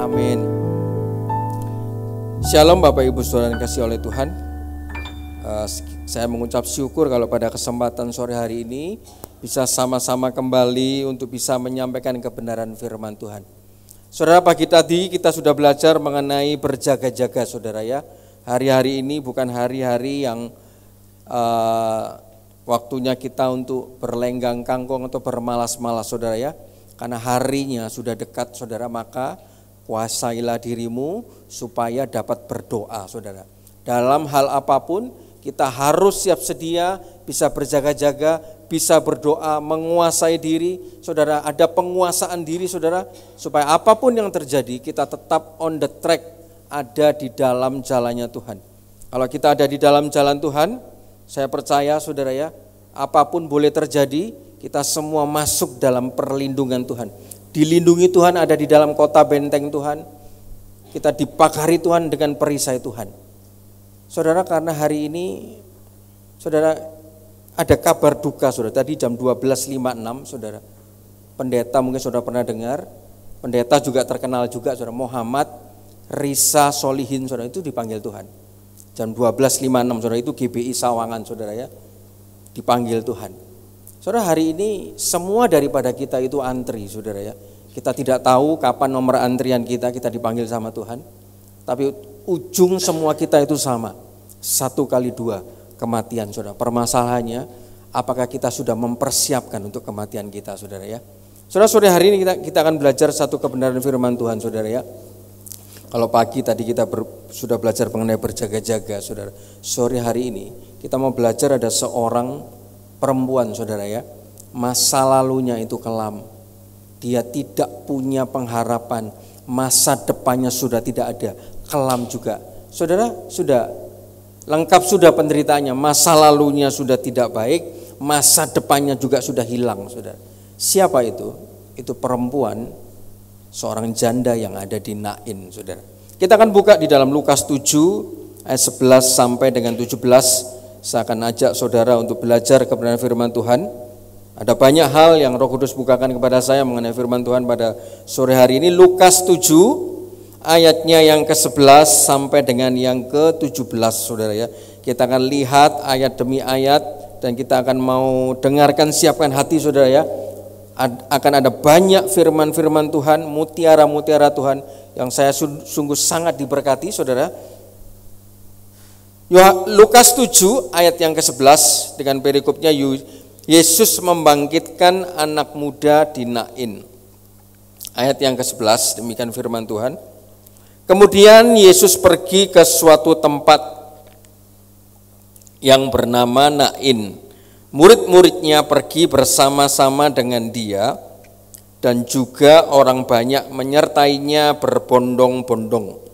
Amin. Shalom Bapak Ibu Saudara yang dikasihi oleh Tuhan. Saya mengucap syukur kalau pada kesempatan sore hari ini bisa sama-sama kembali untuk bisa menyampaikan kebenaran firman Tuhan. Saudara, pagi tadi kita sudah belajar mengenai berjaga-jaga, saudara ya. Hari-hari ini bukan hari-hari yang waktunya kita untuk berlenggang kangkung atau bermalas-malas, saudara ya. Karena harinya sudah dekat, saudara, maka kuasailah dirimu supaya dapat berdoa, saudara. Dalam hal apapun kita harus siap sedia, bisa berjaga-jaga, bisa berdoa, menguasai diri, saudara. Ada penguasaan diri, saudara, supaya apapun yang terjadi kita tetap on the track, ada di dalam jalannya Tuhan. Kalau kita ada di dalam jalan Tuhan, saya percaya, saudara ya, apapun boleh terjadi, kita semua masuk dalam perlindungan Tuhan. Dilindungi Tuhan, ada di dalam kota benteng Tuhan. Kita dipagari Tuhan dengan perisai Tuhan. Saudara, karena hari ini, saudara, ada kabar duka, saudara. Tadi jam 12.56, saudara. Pendeta mungkin saudara pernah dengar. Pendeta juga terkenal juga, saudara. Muhammad Risa Solihin, saudara, itu dipanggil Tuhan. Jam 12.56, saudara, itu GBI Sawangan, saudara ya. Dipanggil Tuhan. Saudara, hari ini semua daripada kita itu antri, saudara ya. Kita tidak tahu kapan nomor antrian kita dipanggil sama Tuhan. Tapi ujung semua kita itu sama. 1 kali 2 kematian, saudara. Permasalahannya, apakah kita sudah mempersiapkan untuk kematian kita, saudara ya. Saudara, sore hari ini kita akan belajar satu kebenaran firman Tuhan, saudara ya. Kalau pagi tadi kita sudah belajar mengenai berjaga-jaga, saudara. Sore hari ini kita mau belajar ada seorang perempuan, saudara ya, masa lalunya itu kelam, dia tidak punya pengharapan, masa depannya sudah tidak ada, kelam juga. Saudara, sudah lengkap sudah penderitaannya, masa lalunya sudah tidak baik, masa depannya juga sudah hilang, saudara. Siapa itu? Itu perempuan, seorang janda yang ada di Nain, saudara. Kita akan buka di dalam Lukas 7 ayat 11 sampai dengan 17. Saya akan ajak saudara untuk belajar kebenaran firman Tuhan. Ada banyak hal yang Roh Kudus bukakan kepada saya mengenai firman Tuhan pada sore hari ini. Lukas 7 ayatnya yang ke-11 sampai dengan yang ke-17, saudara ya. Kita akan lihat ayat demi ayat dan kita akan mau dengarkan, siapkan hati, saudara ya. Akan ada banyak firman-firman Tuhan, mutiara-mutiara Tuhan yang saya sungguh sangat diberkati, saudara. Lukas 7 ayat yang ke-11 dengan perikopnya, Yesus membangkitkan anak muda di Nain. Ayat yang ke-11, demikian firman Tuhan. Kemudian Yesus pergi ke suatu tempat yang bernama Nain. Murid-muridnya pergi bersama-sama dengan dia, dan juga orang banyak menyertainya berbondong-bondong.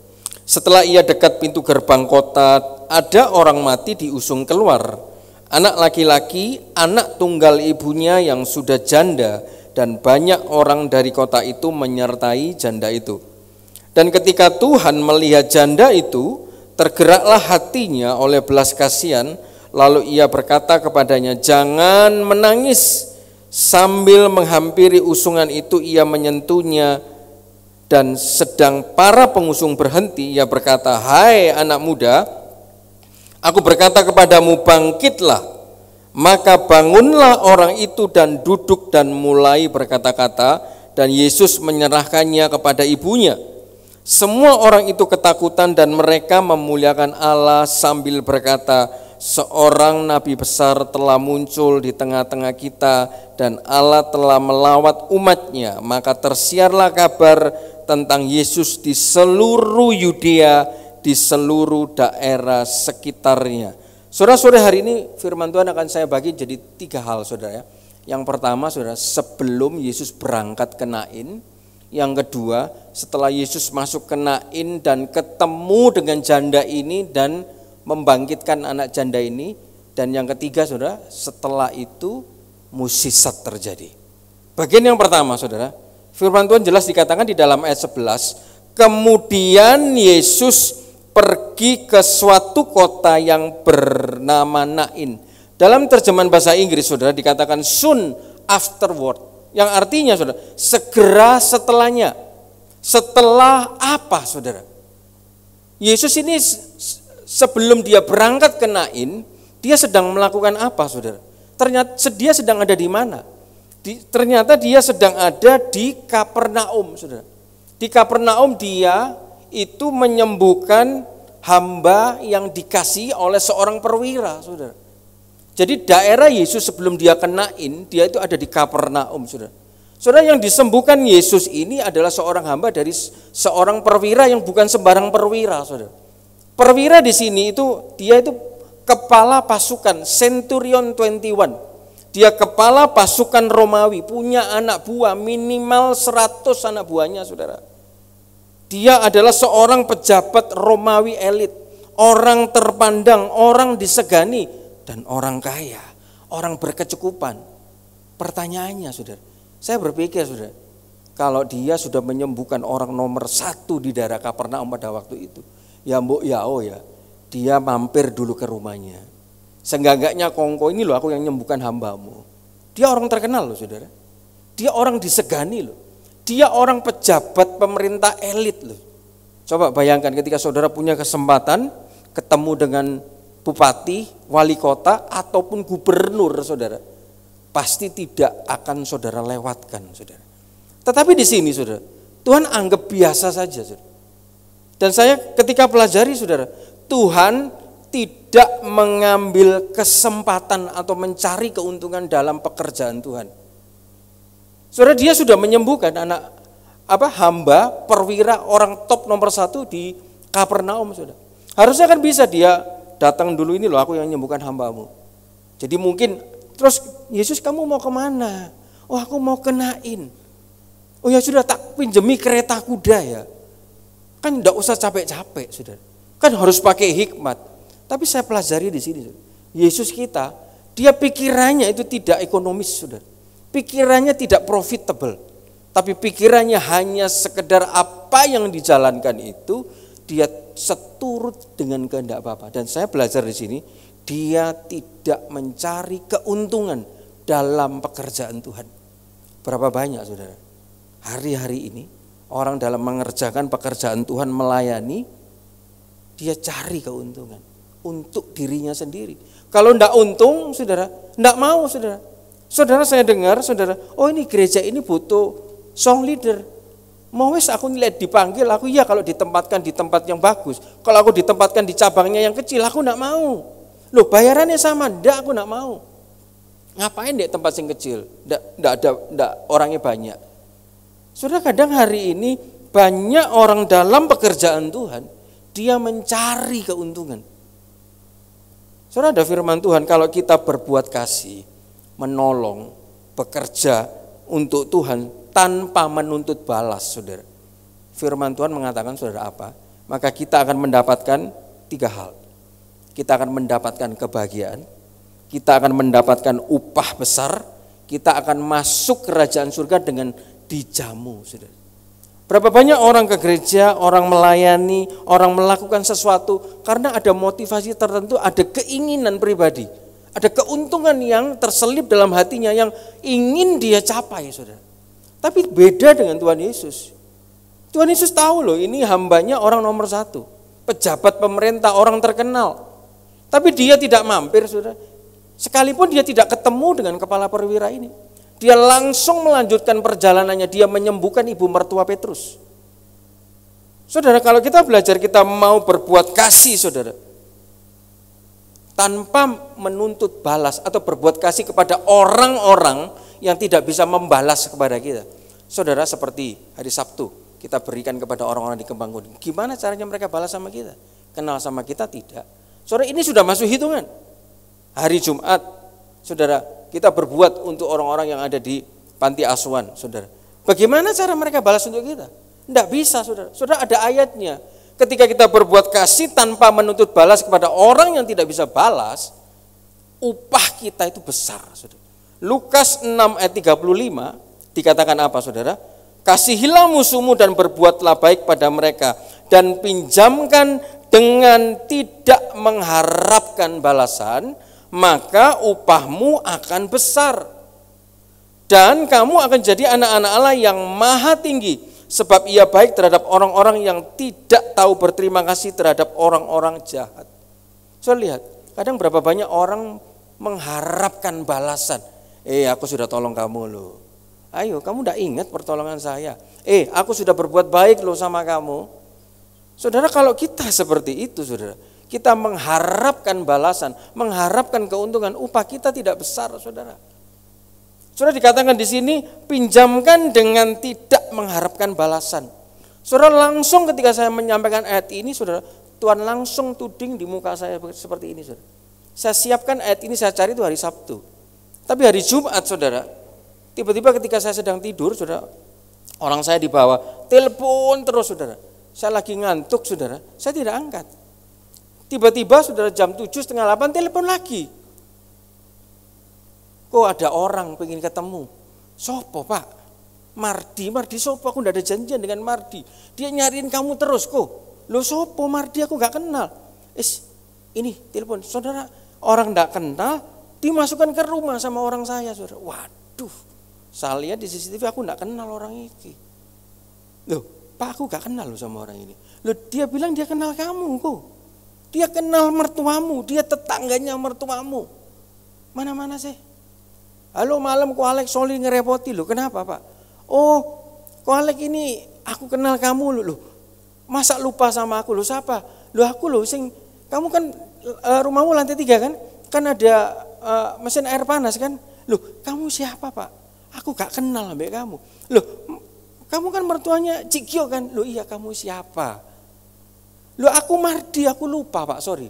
Setelah ia dekat pintu gerbang kota, ada orang mati diusung keluar. Anak laki-laki, anak tunggal ibunya yang sudah janda, dan banyak orang dari kota itu menyertai janda itu. Dan ketika Tuhan melihat janda itu, tergeraklah hatinya oleh belas kasihan, lalu ia berkata kepadanya, "Jangan menangis." Sambil menghampiri usungan itu, ia menyentuhnya. Dan sedang para pengusung berhenti, ia berkata, "Hai anak muda, aku berkata kepadamu, bangkitlah." Maka bangunlah orang itu dan duduk dan mulai berkata-kata, dan Yesus menyerahkannya kepada ibunya. Semua orang itu ketakutan dan mereka memuliakan Allah sambil berkata, "Seorang nabi besar telah muncul di tengah-tengah kita dan Allah telah melawat umatnya." Maka tersiarlah kabar tentang Yesus di seluruh Yudea, di seluruh daerah sekitarnya. Saudara, hari ini firman Tuhan akan saya bagi jadi 3 hal, saudara ya. Yang pertama, saudara, sebelum Yesus berangkat ke Nain. Yang kedua, setelah Yesus masuk ke Nain dan ketemu dengan janda ini dan membangkitkan anak janda ini. Dan yang ketiga, saudara, setelah itu mukjizat terjadi. Bagian yang pertama, saudara, firman Tuhan jelas dikatakan di dalam ayat 11, kemudian Yesus pergi ke suatu kota yang bernama Nain. Dalam terjemahan bahasa Inggris, saudara, dikatakan soon afterward, yang artinya, saudara, segera setelahnya. Setelah apa, saudara? Yesus ini sebelum dia berangkat ke Nain, dia sedang melakukan apa, saudara? Ternyata dia sedang ada di mana? Ternyata dia sedang ada di Kapernaum, saudara. Di Kapernaum dia itu menyembuhkan hamba yang dikasihi oleh seorang perwira, saudara. Jadi daerah Yesus sebelum dia ke Nain, dia itu ada di Kapernaum, saudara. Saudara, yang disembuhkan Yesus ini adalah seorang hamba dari seorang perwira yang bukan sembarang perwira, saudara. Perwira di sini itu dia itu kepala pasukan Centurion 21. Dia kepala pasukan Romawi, punya anak buah minimal 100 anak buahnya, saudara. Dia adalah seorang pejabat Romawi elit, orang terpandang, orang disegani, dan orang kaya, orang berkecukupan. Pertanyaannya, saudara, saya berpikir, saudara, kalau dia sudah menyembuhkan orang nomor 1 di daerah Kapernaum pada waktu itu, ya mbok ya oh ya, dia mampir dulu ke rumahnya. Seenggak-enggaknya kongko, ini loh aku yang menyembuhkan hambamu. Dia orang terkenal loh, saudara. Dia orang disegani loh. Dia orang pejabat pemerintah elit loh. Coba bayangkan ketika saudara punya kesempatan ketemu dengan bupati, wali kota, ataupun gubernur, saudara. Pasti tidak akan saudara lewatkan, saudara. Tetapi di sini, saudara, Tuhan anggap biasa saja, saudara. Dan saya ketika pelajari, saudara, Tuhan tidak mengambil kesempatan atau mencari keuntungan dalam pekerjaan Tuhan. Saudara, dia sudah menyembuhkan hamba perwira orang top nomor 1 di Kapernaum, saudara. Harusnya kan bisa dia datang dulu, ini loh aku yang menyembuhkan hambamu. Jadi mungkin terus, Yesus kamu mau kemana? Oh aku mau ke Nain. Oh ya sudah, tak pinjemi kereta kuda ya. Kan enggak usah capek-capek, saudara. Kan harus pakai hikmat. Tapi saya pelajari di sini, saudara. Yesus kita, dia pikirannya itu tidak ekonomis, saudara. Pikirannya tidak profitable. Tapi pikirannya hanya sekedar apa yang dijalankan itu, dia seturut dengan kehendak Bapa. Dan saya belajar di sini, dia tidak mencari keuntungan dalam pekerjaan Tuhan. Berapa banyak, saudara, hari-hari ini orang dalam mengerjakan pekerjaan Tuhan, melayani, dia cari keuntungan untuk dirinya sendiri. Kalau enggak untung, saudara, enggak mau, saudara. Saudara, saya dengar, saudara, oh ini gereja ini butuh song leader. Mau wes aku lihat dipanggil, aku ya kalau ditempatkan di tempat yang bagus. Kalau aku ditempatkan di cabangnya yang kecil, aku enggak mau. Loh bayarannya sama, enggak, aku enggak mau. Ngapain di tempat yang kecil? Enggak orangnya banyak. Saudara, kadang hari ini banyak orang dalam pekerjaan Tuhan, dia mencari keuntungan. Saudara, ada firman Tuhan, kalau kita berbuat kasih, menolong, bekerja untuk Tuhan tanpa menuntut balas, saudara. Firman Tuhan mengatakan, saudara, apa? Maka kita akan mendapatkan 3 hal. Kita akan mendapatkan kebahagiaan, kita akan mendapatkan upah besar, kita akan masuk kerajaan surga dengan dijamu, saudara. Berapa banyak orang ke gereja, orang melayani, orang melakukan sesuatu karena ada motivasi tertentu, ada keinginan pribadi, ada keuntungan yang terselip dalam hatinya yang ingin dia capai, saudara. Tapi beda dengan Tuhan Yesus. Tuhan Yesus tahu loh, ini hambanya orang nomor 1, pejabat pemerintah, orang terkenal. Tapi dia tidak mampir, saudara. Sekalipun dia tidak ketemu dengan kepala perwira ini, dia langsung melanjutkan perjalanannya, dia menyembuhkan ibu mertua Petrus. Saudara, kalau kita belajar, kita mau berbuat kasih, saudara, tanpa menuntut balas atau berbuat kasih kepada orang-orang yang tidak bisa membalas kepada kita. Saudara, seperti hari Sabtu kita berikan kepada orang-orang di Kembang Kuning. Gimana caranya mereka balas sama kita? Kenal sama kita? Tidak. Saudara, ini sudah masuk hitungan. Hari Jumat, saudara, kita berbuat untuk orang-orang yang ada di panti asuhan, saudara. Bagaimana cara mereka balas untuk kita? Tidak bisa, saudara. Saudara, ada ayatnya. Ketika kita berbuat kasih tanpa menuntut balas kepada orang yang tidak bisa balas, upah kita itu besar, saudara. Lukas 6 ayat 35 dikatakan apa, saudara? Kasihilah musuhmu dan berbuatlah baik pada mereka, dan pinjamkan dengan tidak mengharapkan balasan, maka upahmu akan besar. Dan kamu akan jadi anak-anak Allah yang maha tinggi, sebab ia baik terhadap orang-orang yang tidak tahu berterima kasih terhadap orang-orang jahat. Lihat, kadang berapa banyak orang mengharapkan balasan. Aku sudah tolong kamu loh. Ayo, kamu tidak ingat pertolongan saya. Aku sudah berbuat baik loh sama kamu. Saudara, kalau kita seperti itu, saudara, kita mengharapkan balasan, mengharapkan keuntungan, upah kita tidak besar, saudara. Saudara, dikatakan di sini, pinjamkan dengan tidak mengharapkan balasan. Saudara, langsung ketika saya menyampaikan ayat ini, saudara, Tuhan langsung tuding di muka saya seperti ini, saudara. Saya siapkan ayat ini, saya cari itu hari Sabtu. Tapi hari Jumat, saudara, tiba-tiba ketika saya sedang tidur, saudara, orang saya di bawah, telepon terus, saudara. Saya lagi ngantuk, saudara, saya tidak angkat. Tiba-tiba, saudara, jam 7:30 telepon lagi. Kok ada orang pengen ketemu? Sopo, Pak? Mardi sopo, aku tidak ada janjian dengan Mardi. Dia nyariin kamu terus kok. Loh, sopo Mardi, aku gak kenal. Ini telepon, saudara, orang gak kenal dimasukkan ke rumah sama orang saya, saudara. Waduh, saya lihat di CCTV, aku gak kenal orang ini. Loh, Pak, aku gak kenal loh sama orang ini. Loh, dia bilang dia kenal kamu kok. Dia kenal mertuamu, dia tetangganya mertuamu. Mana-mana sih? Halo, malam Ko Alek Soli ngerepoti loh. Kenapa, Pak? Oh, Ko Alek ini aku kenal kamu loh. Masa lupa sama aku loh? Siapa? Loh, aku loh sing, kamu kan rumahmu lantai 3 kan? Kan ada mesin air panas kan? Loh, kamu siapa, Pak? Aku gak kenal sama kamu. Loh, kamu kan mertuanya Cikio kan? Loh, iya, kamu siapa? Loh, aku Mardi, aku lupa, Pak, sorry.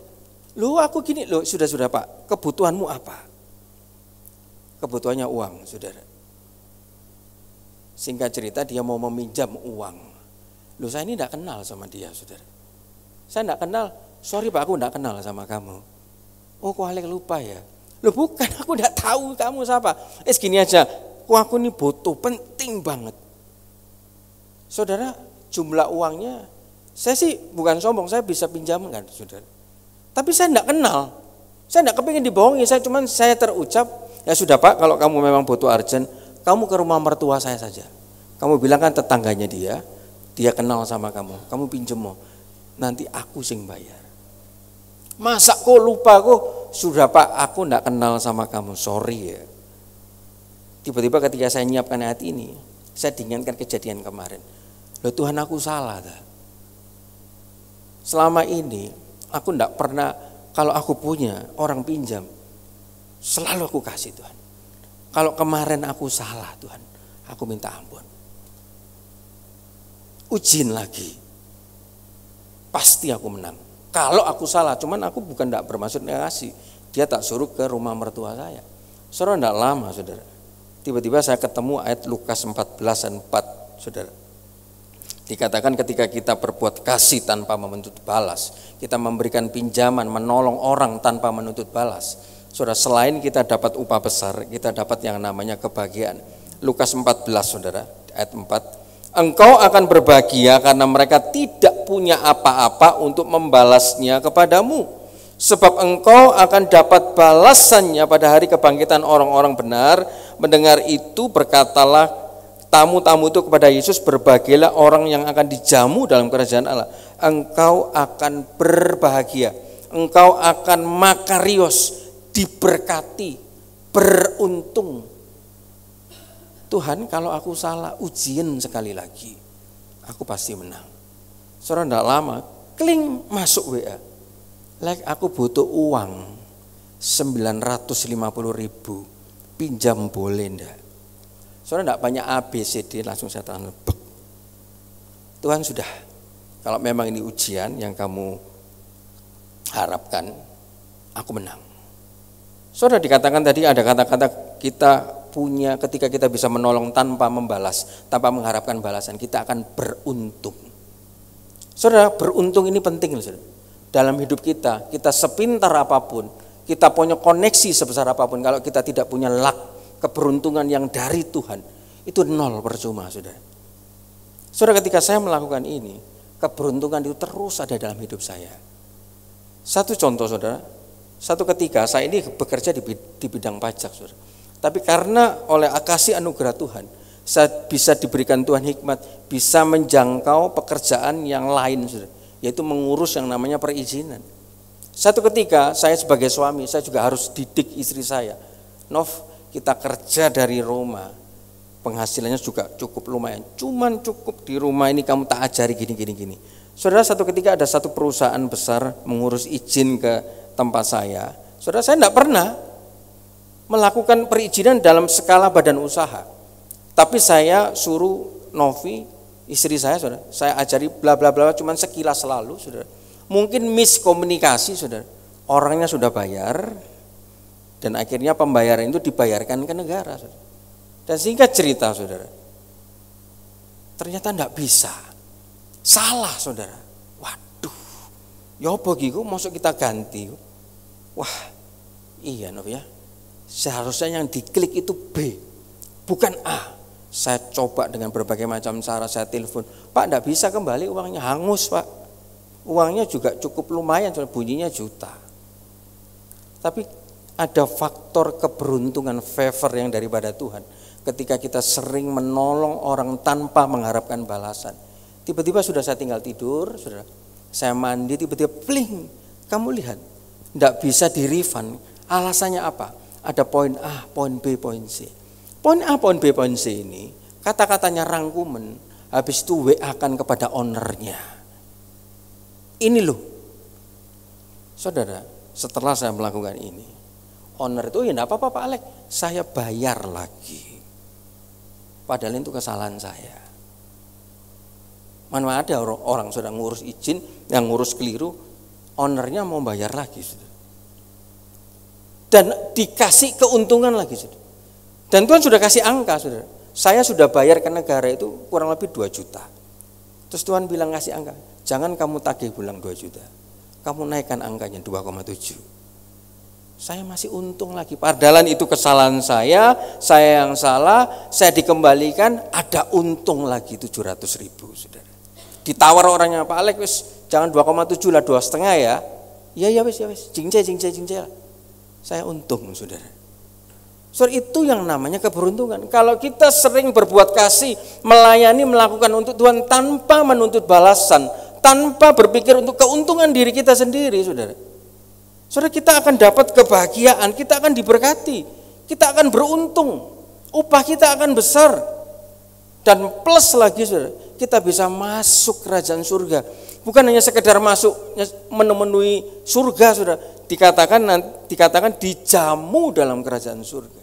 Loh, aku gini, loh, sudah Pak, kebutuhanmu apa? Kebutuhannya uang, saudara. Singkat cerita, dia mau meminjam uang. Loh, saya ini tidak kenal sama dia, saudara. Saya tidak kenal, sorry Pak, aku tidak kenal sama kamu. Oh, kok Alek lupa ya? Loh, bukan, aku tidak tahu kamu siapa. Gini aja, aku ini butuh, penting banget. Saudara, jumlah uangnya, saya sih bukan sombong, saya bisa pinjamkan, saudara. Tapi saya tidak kenal, saya tidak kepingin dibohongi, saya terucap, ya sudah Pak, kalau kamu memang butuh urgent, kamu ke rumah mertua saya saja. Kamu bilang kan tetangganya dia kenal sama kamu, kamu pinjem mau, nanti aku sing bayar. Masa kok lupa kok? Sudah Pak, aku tidak kenal sama kamu, sorry ya. Tiba-tiba ketika saya nyiapkan ayat ini, saya diingatkan kejadian kemarin. Loh, Tuhan, aku salah. Selama ini aku tidak pernah, kalau aku punya orang pinjam, selalu aku kasih Tuhan. Kalau kemarin aku salah Tuhan, aku minta ampun. Ujiin lagi, pasti aku menang. Kalau aku salah, cuman aku bukan tidak bermaksud ngasih. Dia tak suruh ke rumah mertua saya. Saudara, tidak lama, saudara. Tiba-tiba saya ketemu ayat Lukas 14:4, saudara. Dikatakan ketika kita berbuat kasih tanpa menuntut balas, kita memberikan pinjaman, menolong orang tanpa menuntut balas, saudara, selain kita dapat upah besar, kita dapat yang namanya kebahagiaan. Lukas 14, saudara, ayat 4. Engkau akan berbahagia karena mereka tidak punya apa-apa untuk membalasnya kepadamu. Sebab engkau akan dapat balasannya pada hari kebangkitan orang-orang benar. Mendengar itu berkatalah tamu-tamu itu kepada Yesus, berbahagialah orang yang akan dijamu dalam kerajaan Allah. Engkau akan berbahagia, engkau akan makarios, diberkati, beruntung. Tuhan, kalau aku salah, ujian sekali lagi, aku pasti menang. Saudara, tidak lama, kling, masuk WA. Like, aku butuh uang 950.000, pinjam boleh enggak? Saudara, tidak banyak ABCD, langsung saya tahan. Tuhan, sudah, kalau memang ini ujian yang kamu harapkan, aku menang. Saudara, dikatakan tadi ada kata-kata kita punya, ketika kita bisa menolong tanpa membalas, tanpa mengharapkan balasan, kita akan beruntung. Saudara, beruntung ini penting, saudara. Dalam hidup kita sepintar apapun, kita punya koneksi sebesar apapun, kalau kita tidak punya luck, keberuntungan yang dari Tuhan, itu nol, percuma, saudara. Saudara, ketika saya melakukan ini, keberuntungan itu terus ada dalam hidup saya. Satu contoh, saudara, satu ketika saya ini bekerja di bidang pajak, saudara. Tapi karena oleh kasih anugerah Tuhan, Saya bisa diberikan Tuhan hikmat, bisa menjangkau pekerjaan yang lain, saudara, yaitu mengurus yang namanya perizinan. Satu ketika saya sebagai suami, saya juga harus didik istri saya. Nov, kita kerja dari Roma, penghasilannya juga cukup lumayan, cuman cukup di rumah ini kamu tak ajari gini. Saudara, satu ketika ada satu perusahaan besar mengurus izin ke tempat saya. Saudara, saya tidak pernah melakukan perizinan dalam skala badan usaha. Tapi saya suruh Novi, istri saya, saudara, saya ajari bla bla bla, cuman sekilas selalu, saudara. Mungkin miskomunikasi, saudara. Orangnya sudah bayar, dan akhirnya pembayaran itu dibayarkan ke negara, saudara. Dan singkat cerita, saudara, ternyata tidak bisa, salah, saudara. Waduh, ya apa gitu, masuk kita ganti. Wah, iya Nov ya, seharusnya yang diklik itu B, bukan A. Saya coba dengan berbagai macam cara, saya telepon, Pak tidak bisa kembali uangnya, hangus Pak. Uangnya juga cukup lumayan, bunyinya juta. Tapi ada faktor keberuntungan, favor yang daripada Tuhan. Ketika kita sering menolong orang tanpa mengharapkan balasan. Tiba-tiba sudah saya tinggal tidur, saudara, saya mandi, tiba-tiba pling, kamu lihat, tidak bisa di-refund. Alasannya apa? Ada poin A, poin B, poin C. Poin A, poin B, poin C ini kata-katanya rangkuman, habis itu WA-kan kepada ownernya. Ini loh, saudara, setelah saya melakukan ini, owner itu ya enggak apa-apa Pak Alex, saya bayar lagi. Padahal itu kesalahan saya. Mana ada orang sudah ngurus izin, yang ngurus keliru, ownernya mau bayar lagi, saudara. Dan dikasih keuntungan lagi, saudara. Dan Tuhan sudah kasih angka, saudara. Saya sudah bayar ke negara itu kurang lebih 2 juta. Terus Tuhan bilang ngasih angka, jangan kamu tagih pulang 2 juta. Kamu naikkan angkanya 2,7. Saya masih untung lagi. Padahal itu kesalahan saya yang salah, saya dikembalikan, ada untung lagi 700.000, saudara. Ditawar orangnya, Pak Alex, wis, jangan 2,7 lah, 2,5 ya. Ya wis, jingce. Saya untung, saudara. Saudara, itu yang namanya keberuntungan. Kalau kita sering berbuat kasih, melayani, melakukan untuk Tuhan tanpa menuntut balasan, tanpa berpikir untuk keuntungan diri kita sendiri, saudara. Saudara, kita akan dapat kebahagiaan, kita akan diberkati, kita akan beruntung, upah kita akan besar. Dan plus lagi, saudara, kita bisa masuk kerajaan surga. Bukan hanya sekedar masuk memenuhi surga, saudara. Dikatakan dijamu dalam kerajaan surga.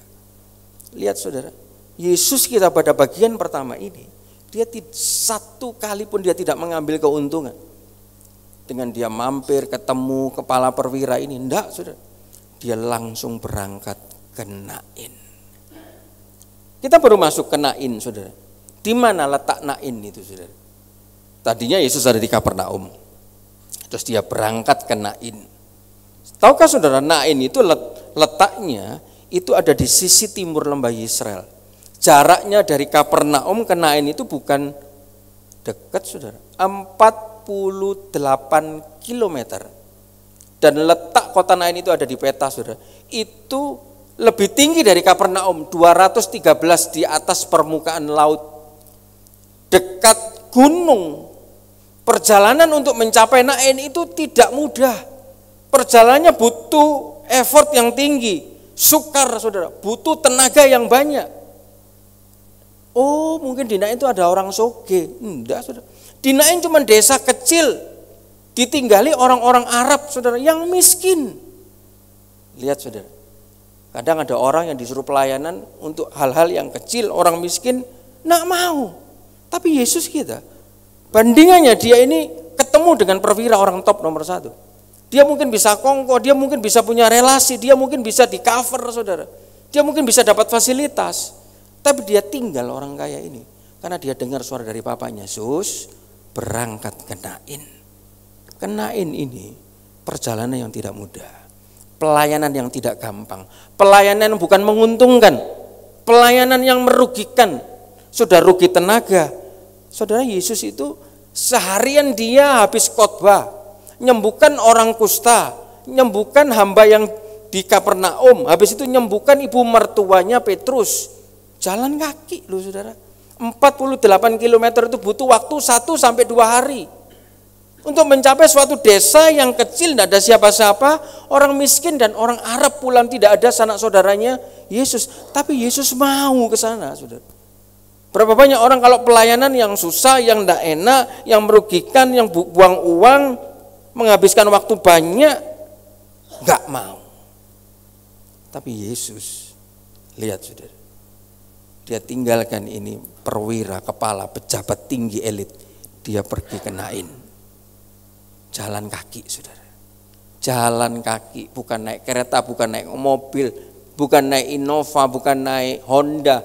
Lihat, saudara, Yesus kita pada bagian pertama ini, dia satu kali pun dia tidak mengambil keuntungan. Dengan dia mampir ketemu kepala perwira ini, enggak, saudara. Dia langsung berangkat ke Nain. Kita baru masuk ke Nain, saudara. Di mana letak Nain itu, saudara? Tadinya Yesus ada di Kapernaum. Terus dia berangkat ke Nain. Tahukah saudara, Nain itu letaknya itu ada di sisi timur lembah Yisrael. Jaraknya dari Kapernaum ke Nain itu bukan dekat, saudara. 48 kilometer. Dan letak kota Nain itu ada di peta, saudara. Itu lebih tinggi dari Kapernaum, 213 di atas permukaan laut. Dekat gunung. Perjalanan untuk mencapai Nain itu tidak mudah. Perjalanannya butuh effort yang tinggi. Sukar, saudara, butuh tenaga yang banyak. Oh, mungkin di Nain itu ada orang soge. Enggak, saudara. Di Nain cuma desa kecil, ditinggali orang-orang Arab, saudara, yang miskin. Lihat, saudara, kadang ada orang yang disuruh pelayanan untuk hal-hal yang kecil, orang miskin enggak mau. Tapi Yesus kita, bandingannya dia ini ketemu dengan perwira orang top nomor 1. Dia mungkin bisa kongko, dia mungkin bisa punya relasi, dia mungkin bisa di cover, saudara. Dia mungkin bisa dapat fasilitas. Tapi dia tinggal orang kaya ini. Karena dia dengar suara dari papanya, Yesus berangkat ke Nain. Ke Nain ini perjalanan yang tidak mudah. Pelayanan yang tidak gampang. Pelayanan yang bukan menguntungkan. Pelayanan yang merugikan. Sudah rugi tenaga. Saudara, Yesus itu seharian dia habis khotbah. Nyembuhkan orang kusta, nyembuhkan hamba yang di Kapernaum, habis itu nyembuhkan ibu mertuanya Petrus. Jalan kaki loh, saudara. 48 kilometer itu butuh waktu 1 sampai 2 hari. Untuk mencapai suatu desa yang kecil, tidak ada siapa-siapa, orang miskin dan orang Arab pulang, tidak ada sanak saudaranya Yesus. Tapi Yesus mau ke sana, saudara. Berapa banyak orang kalau pelayanan yang susah, yang tidak enak, yang merugikan, yang buang uang, menghabiskan waktu banyak, nggak mau. Tapi Yesus, lihat saudara, dia tinggalkan ini perwira, kepala, pejabat tinggi elit, dia pergi ke Nain. Jalan kaki, saudara. Jalan kaki, bukan naik kereta, bukan naik mobil, bukan naik Innova, bukan naik Honda,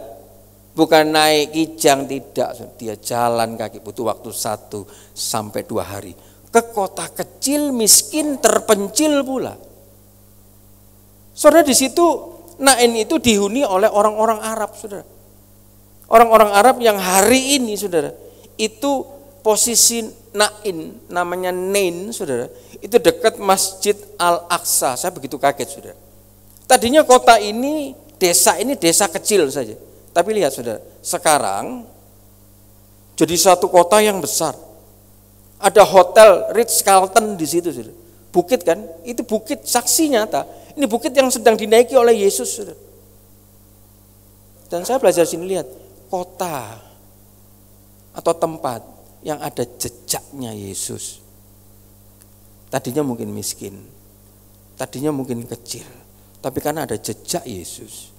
bukan naik Kijang, tidak. Dia jalan kaki, butuh waktu 1 sampai 2 hari. Ke kota kecil, miskin, terpencil pula. Saudara, di situ Nain itu dihuni oleh orang-orang Arab, saudara. Orang-orang Arab yang hari ini, saudara, itu posisi Nain, namanya Nain, saudara, itu dekat Masjid Al-Aqsa. Saya begitu kaget, saudara. Tadinya kota ini, desa kecil saja. Tapi lihat, saudara, sekarang jadi satu kota yang besar. Ada hotel Ritz-Carlton di situ, saudara. Bukit kan? Itu bukit, saksi nyata. Ini bukit yang sedang dinaiki oleh Yesus, saudara. Dan saya belajar sini, lihat, kota atau tempat yang ada jejaknya Yesus. Tadinya mungkin miskin, tadinya mungkin kecil, tapi karena ada jejak Yesus,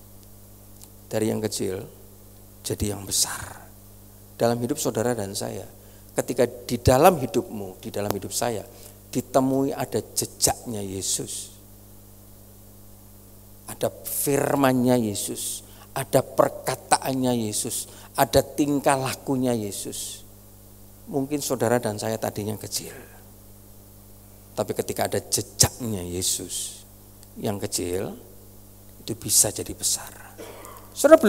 dari yang kecil jadi yang besar. Dalam hidup saudara dan saya, ketika di dalam hidupmu, di dalam hidup saya, ditemui ada jejaknya Yesus, ada firman-Nya Yesus, ada perkataannya Yesus, ada tingkah lakunya Yesus. Mungkin saudara dan saya tadinya kecil, tapi ketika ada jejaknya Yesus yang kecil, itu bisa jadi besar. Saudara,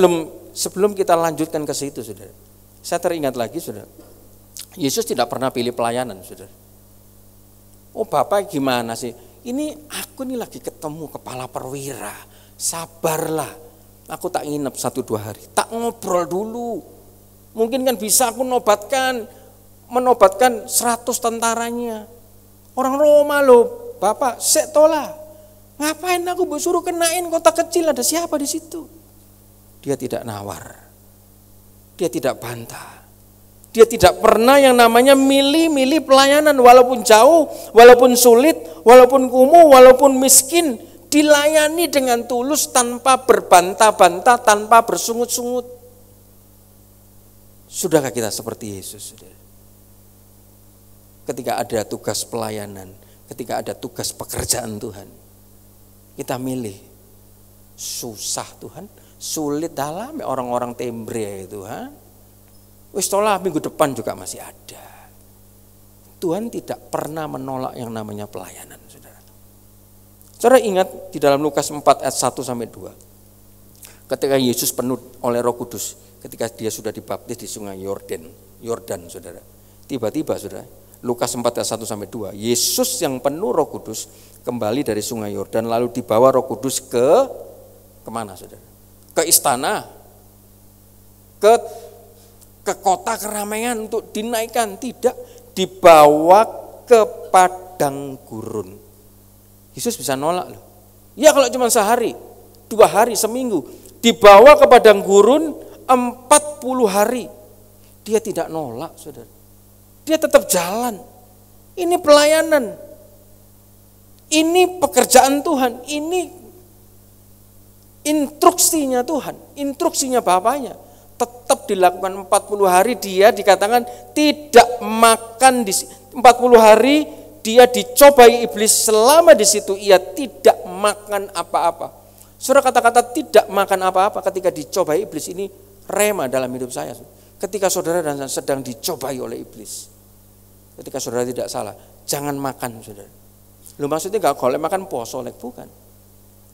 sebelum kita lanjutkan ke situ, saudara, saya teringat lagi, saudara, Yesus tidak pernah pilih pelayanan, saudara. Oh Bapak gimana sih? Ini aku nih lagi ketemu kepala perwira, sabarlah. Aku tak nginep 1-2 hari, tak ngobrol dulu. Mungkin kan bisa aku menobatkan 100 tentaranya. Orang Roma loh, Bapak, sek tola. Ngapain aku suruh kenain kota kecil, ada siapa di situ? Dia tidak nawar. Dia tidak bantah. Dia tidak pernah yang namanya milih-milih pelayanan, walaupun jauh, walaupun sulit, walaupun kumuh, walaupun miskin, dilayani dengan tulus tanpa berbantah-bantah, tanpa bersungut-sungut. Sudahkah kita seperti Yesus, saudara? Ketika ada tugas pelayanan, ketika ada tugas pekerjaan Tuhan, kita milih susah Tuhan, sulit dalam orang-orang tembre itu, wis tolah minggu depan juga masih ada. Tuhan tidak pernah menolak yang namanya pelayanan, saudara. Saudara ingat di dalam Lukas 4 ayat 1 sampai 2. Ketika Yesus penuh oleh Roh Kudus, ketika dia sudah dibaptis di sungai Yordan, saudara. Tiba-tiba, saudara, Lukas 4 ayat 1 sampai 2. Yesus yang penuh Roh Kudus kembali dari sungai Yordan, lalu dibawa Roh Kudus kemana, saudara? Ke istana, ke kota keramaian untuk dinaikkan, tidak, dibawa ke padang gurun. Yesus bisa nolak loh. Ya kalau cuma sehari, 2 hari, seminggu, dibawa ke padang gurun 40 hari. Dia tidak nolak, saudara. Dia tetap jalan. Ini pelayanan. Ini pekerjaan Tuhan. Ini instruksinya Tuhan. Instruksinya Bapaknya. Tetap dilakukan 40 hari. Dia dikatakan tidak makan di 40 hari. Dia dicobai iblis, selama di situ ia tidak makan apa-apa. Saudara, kata-kata tidak makan apa-apa ketika dicobai iblis ini rema dalam hidup saya. Ketika saudara dan saya sedang dicobai oleh iblis, ketika saudara tidak salah, jangan makan, saudara. Lu maksudnya gak boleh makan poso, bukan.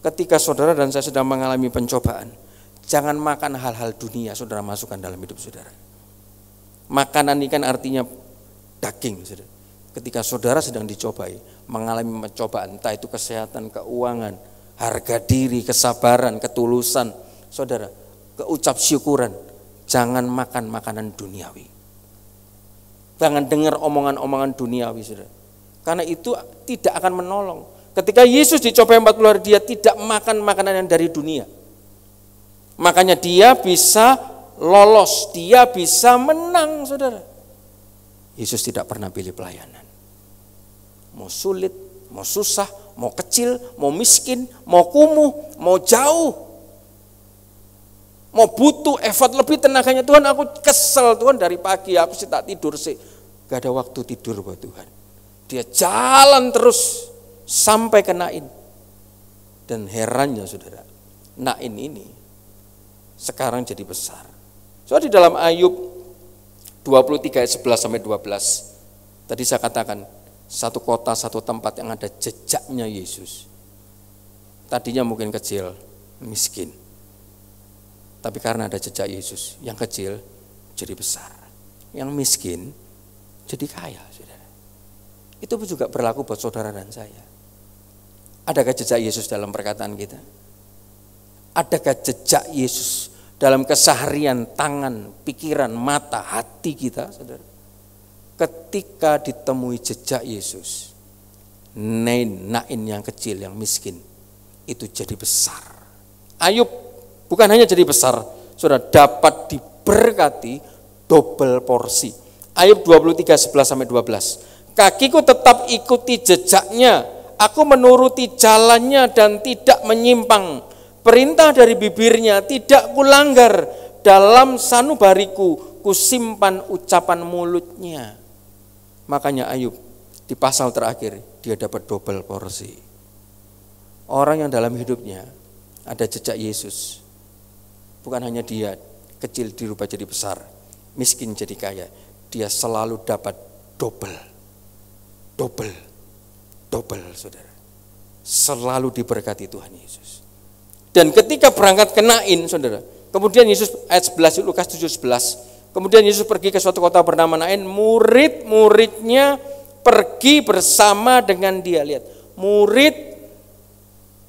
Ketika saudara dan saya sedang mengalami pencobaan, jangan makan hal-hal dunia, saudara masukkan dalam hidup saudara. Makanan ini kan artinya daging, saudara. Ketika saudara sedang dicobai, mengalami pencobaan, entah itu kesehatan, keuangan, harga diri, kesabaran, ketulusan, saudara, keucap syukuran, Jangan makan makanan duniawi. Jangan dengar omongan-omongan duniawi, saudara. Karena itu tidak akan menolong. Ketika Yesus dicobai 40 hari, dia tidak makan makanan yang dari dunia. Makanya dia bisa lolos, dia bisa menang, saudara. Yesus tidak pernah pilih pelayanan. Mau sulit, mau susah, mau kecil, mau miskin, mau kumuh, mau jauh, mau butuh effort lebih tenaganya. Tuhan, aku kesel Tuhan, dari pagi aku tak tidur sih. Gak ada waktu tidur buat Tuhan. Dia jalan terus sampai ke Nain. Dan herannya saudara, Nain ini sekarang jadi besar. Soalnya di dalam Ayub 23 ayat 11 sampai 12, tadi saya katakan satu kota, satu tempat yang ada jejaknya Yesus. Tadinya mungkin kecil, miskin. Tapi karena ada jejak Yesus, yang kecil jadi besar. Yang miskin jadi kaya, saudara. Itu juga berlaku buat saudara dan saya. Adakah jejak Yesus dalam perkataan kita? Adakah jejak Yesus dalam keseharian tangan, pikiran, mata, hati kita, saudara? Ketika ditemui jejak Yesus, Nain yang kecil, yang miskin, itu jadi besar. Ayub bukan hanya jadi besar, saudara, dapat diberkati double porsi. Ayub 23, 11 sampai 12. Kakiku tetap ikuti jejaknya, aku menuruti jalannya dan tidak menyimpang. Perintah dari bibirnya tidak kulanggar, dalam sanubariku kusimpan ucapan mulutnya. Makanya Ayub di pasal terakhir dia dapat double porsi. Orang yang dalam hidupnya ada jejak Yesus, bukan hanya dia kecil dirubah jadi besar, miskin jadi kaya, dia selalu dapat double, saudara. Selalu diberkati Tuhan Yesus. Dan ketika berangkat ke Nain, saudara, kemudian Yesus ayat 11, Lukas 7:11, kemudian Yesus pergi ke suatu kota bernama Nain, murid-muridnya pergi bersama dengan dia. Lihat, murid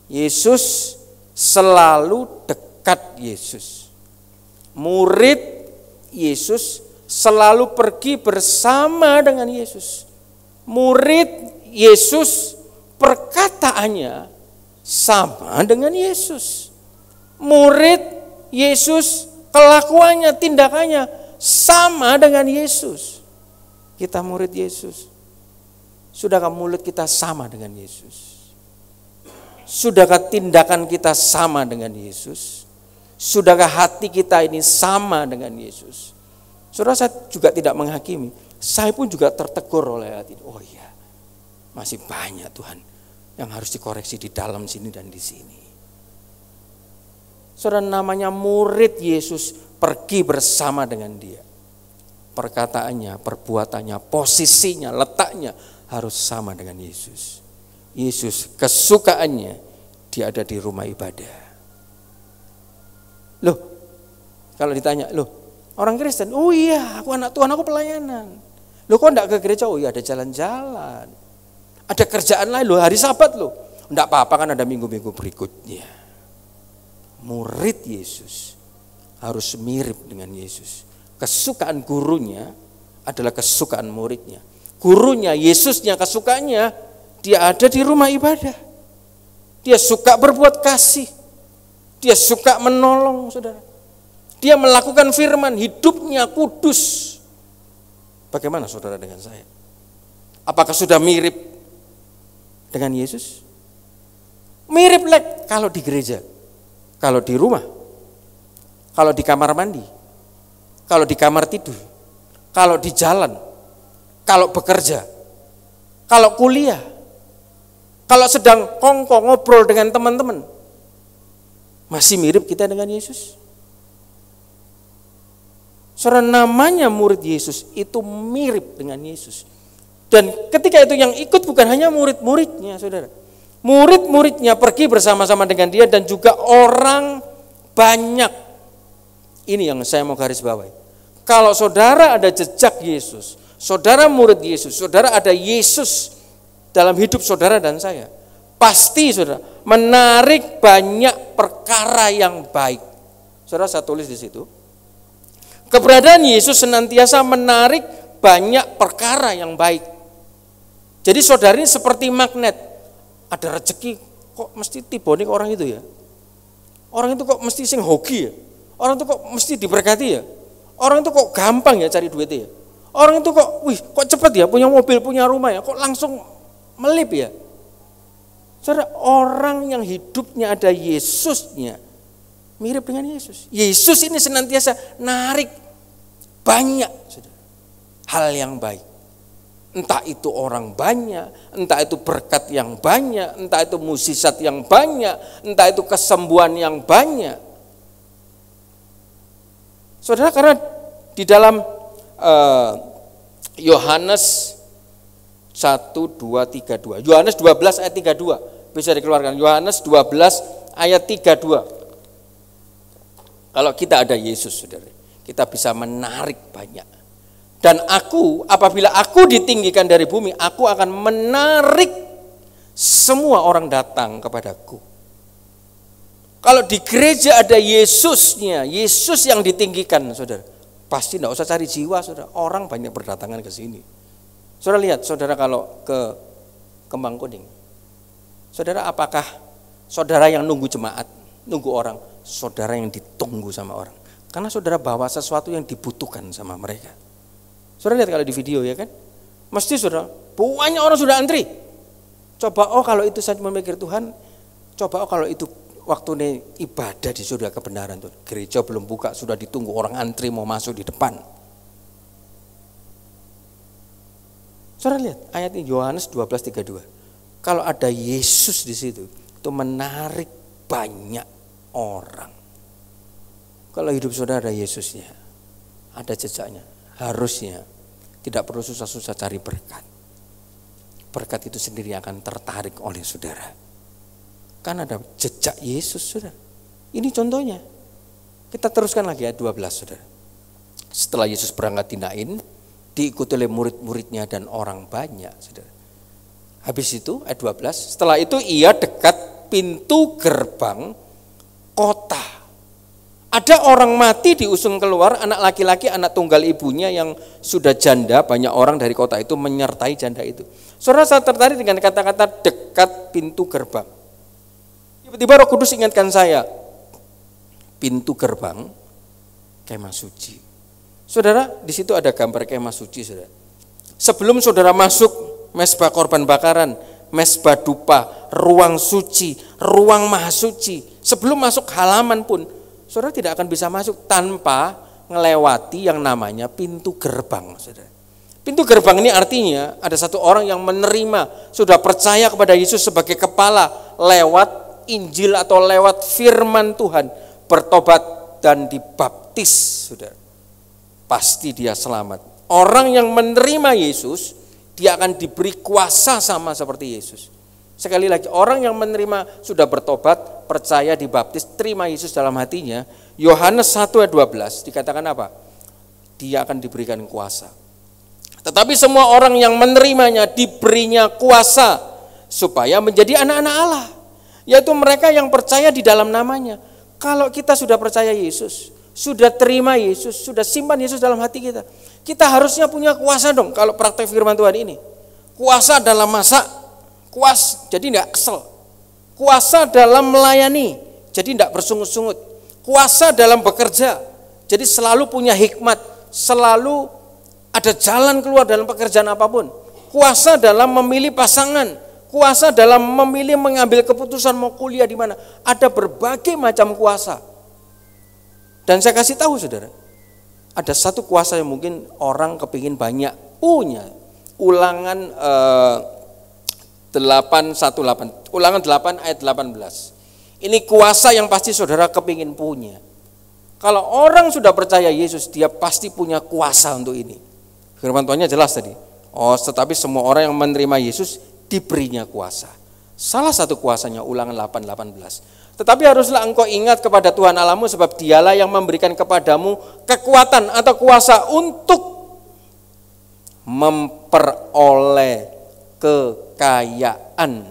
Yesus selalu dekat Yesus. Murid Yesus selalu pergi bersama dengan Yesus. Murid Yesus perkataannya sama dengan Yesus. Murid Yesus kelakuannya, tindakannya sama dengan Yesus. Kita murid Yesus. Sudahkah mulut kita sama dengan Yesus? Sudahkah tindakan kita sama dengan Yesus? Sudahkah hati kita ini sama dengan Yesus? Saudara, saya juga tidak menghakimi. Saya pun juga tertegur oleh hati. Oh iya, masih banyak Tuhan yang harus dikoreksi di dalam sini dan di sini. Saudara, namanya murid Yesus pergi bersama dengan dia. Perkataannya, perbuatannya, posisinya, letaknya harus sama dengan Yesus. Yesus kesukaannya dia ada di rumah ibadah. Loh, kalau ditanya, loh orang Kristen, oh iya aku anak Tuhan, aku pelayanan. Loh kok enggak ke gereja? Oh iya ada jalan-jalan. Ada kerjaan lain loh, hari Sabat loh. Enggak apa-apa kan ada minggu-minggu berikutnya. Murid Yesus harus mirip dengan Yesus. Kesukaan gurunya adalah kesukaan muridnya. Gurunya, Yesusnya, kesukaannya dia ada di rumah ibadah. Dia suka berbuat kasih. Dia suka menolong, saudara. Dia melakukan firman, hidupnya kudus. Bagaimana saudara dengan saya? Apakah sudah mirip dengan Yesus? Mirip kalau di gereja, kalau di rumah, kalau di kamar mandi, kalau di kamar tidur, kalau di jalan, kalau bekerja, kalau kuliah, kalau sedang kongko ngobrol dengan teman-teman, masih mirip kita dengan Yesus? Saudara, namanya murid Yesus itu mirip dengan Yesus. Dan ketika itu yang ikut bukan hanya murid-muridnya, saudara. Murid-muridnya pergi bersama-sama dengan dia dan juga orang banyak. Ini yang saya mau garis bawahi. Kalau saudara ada jejak Yesus, saudara murid Yesus, saudara ada Yesus dalam hidup saudara dan saya, pasti saudara menarik banyak perkara yang baik. Saudara, saya tulis di situ. Keberadaan Yesus senantiasa menarik banyak perkara yang baik. Jadi saudara ini seperti magnet. Ada rezeki kok mesti tibone ke orang itu ya. Orang itu kok mesti sing hoki ya. Orang itu kok mesti diberkati ya. Orang itu kok gampang ya cari duitnya ya. Orang itu kok kok cepet ya punya mobil, punya rumah ya. Kok langsung melip ya. Saudara, orang yang hidupnya ada Yesusnya mirip dengan Yesus. Yesus ini senantiasa narik banyak saudara, hal yang baik. Entah itu orang banyak, entah itu berkat yang banyak, entah itu mukjizat yang banyak, entah itu kesembuhan yang banyak. Saudara, karena di dalam Yohanes 1, 2, 3, 2. Yohanes 12 ayat 32. Bisa dikeluarkan. Yohanes 12 ayat 32. Kalau kita ada Yesus, saudara, kita bisa menarik banyak. Dan apabila aku ditinggikan dari bumi, aku akan menarik semua orang datang kepadaku. Kalau di gereja ada Yesusnya, Yesus yang ditinggikan, saudara, pasti tidak usah cari jiwa, saudara. Orang banyak berdatangan ke sini. Saudara lihat, saudara kalau ke Kembang Kuning, saudara apakah saudara yang nunggu jemaat, nunggu orang, saudara yang ditunggu sama orang? Karena saudara bawa sesuatu yang dibutuhkan sama mereka. Saudara lihat kalau di video ya kan, mesti saudara, banyak orang sudah antri. Coba kalau itu saya memikir Tuhan, coba kalau itu waktu ini ibadah di surga kebenaran tuh, gereja belum buka sudah ditunggu orang antri mau masuk di depan. Saudara lihat ayat ini Yohanes 12:32. Kalau ada Yesus di situ, itu menarik banyak orang. Kalau hidup saudara ada Yesusnya, ada jejaknya, harusnya tidak perlu susah-susah cari berkat. Berkat itu sendiri akan tertarik oleh saudara. Kan ada jejak Yesus, saudara. Ini contohnya. Kita teruskan lagi ayat 12, saudara. Setelah Yesus berangkat di Nain, diikuti oleh murid-muridnya dan orang banyak, saudara. Habis itu ayat 12, setelah itu ia dekat pintu gerbang kota. Ada orang mati diusung keluar, anak laki-laki, anak tunggal ibunya yang sudah janda, banyak orang dari kota itu menyertai janda itu. Saudara, saya tertarik dengan kata-kata dekat pintu gerbang. Tiba-tiba Roh Kudus ingatkan saya, pintu gerbang kemah suci. Saudara, di situ ada gambar kemah suci, saudara. Sebelum saudara masuk mesbah korban bakaran, mesbah dupa, ruang suci, ruang maha suci, sebelum masuk halaman pun, saudara tidak akan bisa masuk tanpa melewati yang namanya pintu gerbang, saudara. Pintu gerbang ini artinya ada satu orang yang menerima, sudah percaya kepada Yesus sebagai kepala lewat Injil atau lewat firman Tuhan, bertobat dan dibaptis, saudara. Pasti dia selamat. Orang yang menerima Yesus, dia akan diberi kuasa sama seperti Yesus. Sekali lagi, orang yang menerima sudah bertobat, percaya, dibaptis, terima Yesus dalam hatinya. Yohanes 1 ayat 12 dikatakan apa? Dia akan diberikan kuasa. Tetapi semua orang yang menerimanya diberinya kuasa supaya menjadi anak-anak Allah, yaitu mereka yang percaya di dalam namanya. Kalau kita sudah percaya Yesus, sudah terima Yesus, sudah simpan Yesus dalam hati kita, kita harusnya punya kuasa dong kalau praktek firman Tuhan ini. Kuasa dalam masak, jadi tidak kesel. Kuasa dalam melayani, jadi tidak bersungut-sungut. Kuasa dalam bekerja, jadi selalu punya hikmat, selalu ada jalan keluar dalam pekerjaan apapun. Kuasa dalam memilih pasangan, kuasa dalam memilih mengambil keputusan mau kuliah di mana. Ada berbagai macam kuasa. Dan saya kasih tahu saudara, ada satu kuasa yang mungkin orang kepingin banyak punya. Ulangan 8:18, Ulangan 8 ayat 18. Ini kuasa yang pasti saudara kepingin punya. Kalau orang sudah percaya Yesus, dia pasti punya kuasa untuk ini. Firman Tuhannya jelas tadi. Tetapi semua orang yang menerima Yesus diberinya kuasa. Salah satu kuasanya Ulangan 8:18. Tetapi haruslah engkau ingat kepada Tuhan Allahmu, sebab dialah yang memberikan kepadamu kekuatan atau kuasa untuk memperoleh kekayaan,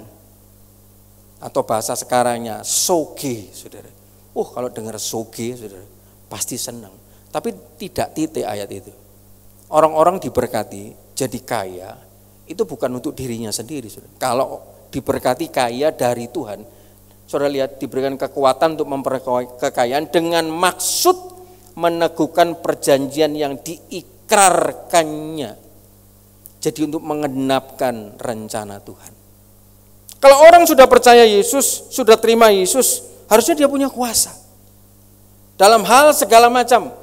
atau bahasa sekarangnya soge, saudara. Kalau dengar soge, saudara, pasti senang. Tapi tidak titik ayat itu. Orang-orang diberkati jadi kaya itu bukan untuk dirinya sendiri. Saudara. Kalau diberkati kaya dari Tuhan, saudara lihat diberikan kekuatan untuk memperoleh kekayaan dengan maksud meneguhkan perjanjian yang diikrarkannya. Jadi untuk menggenapkan rencana Tuhan. Kalau orang sudah percaya Yesus, sudah terima Yesus, harusnya dia punya kuasa. Dalam hal segala macam.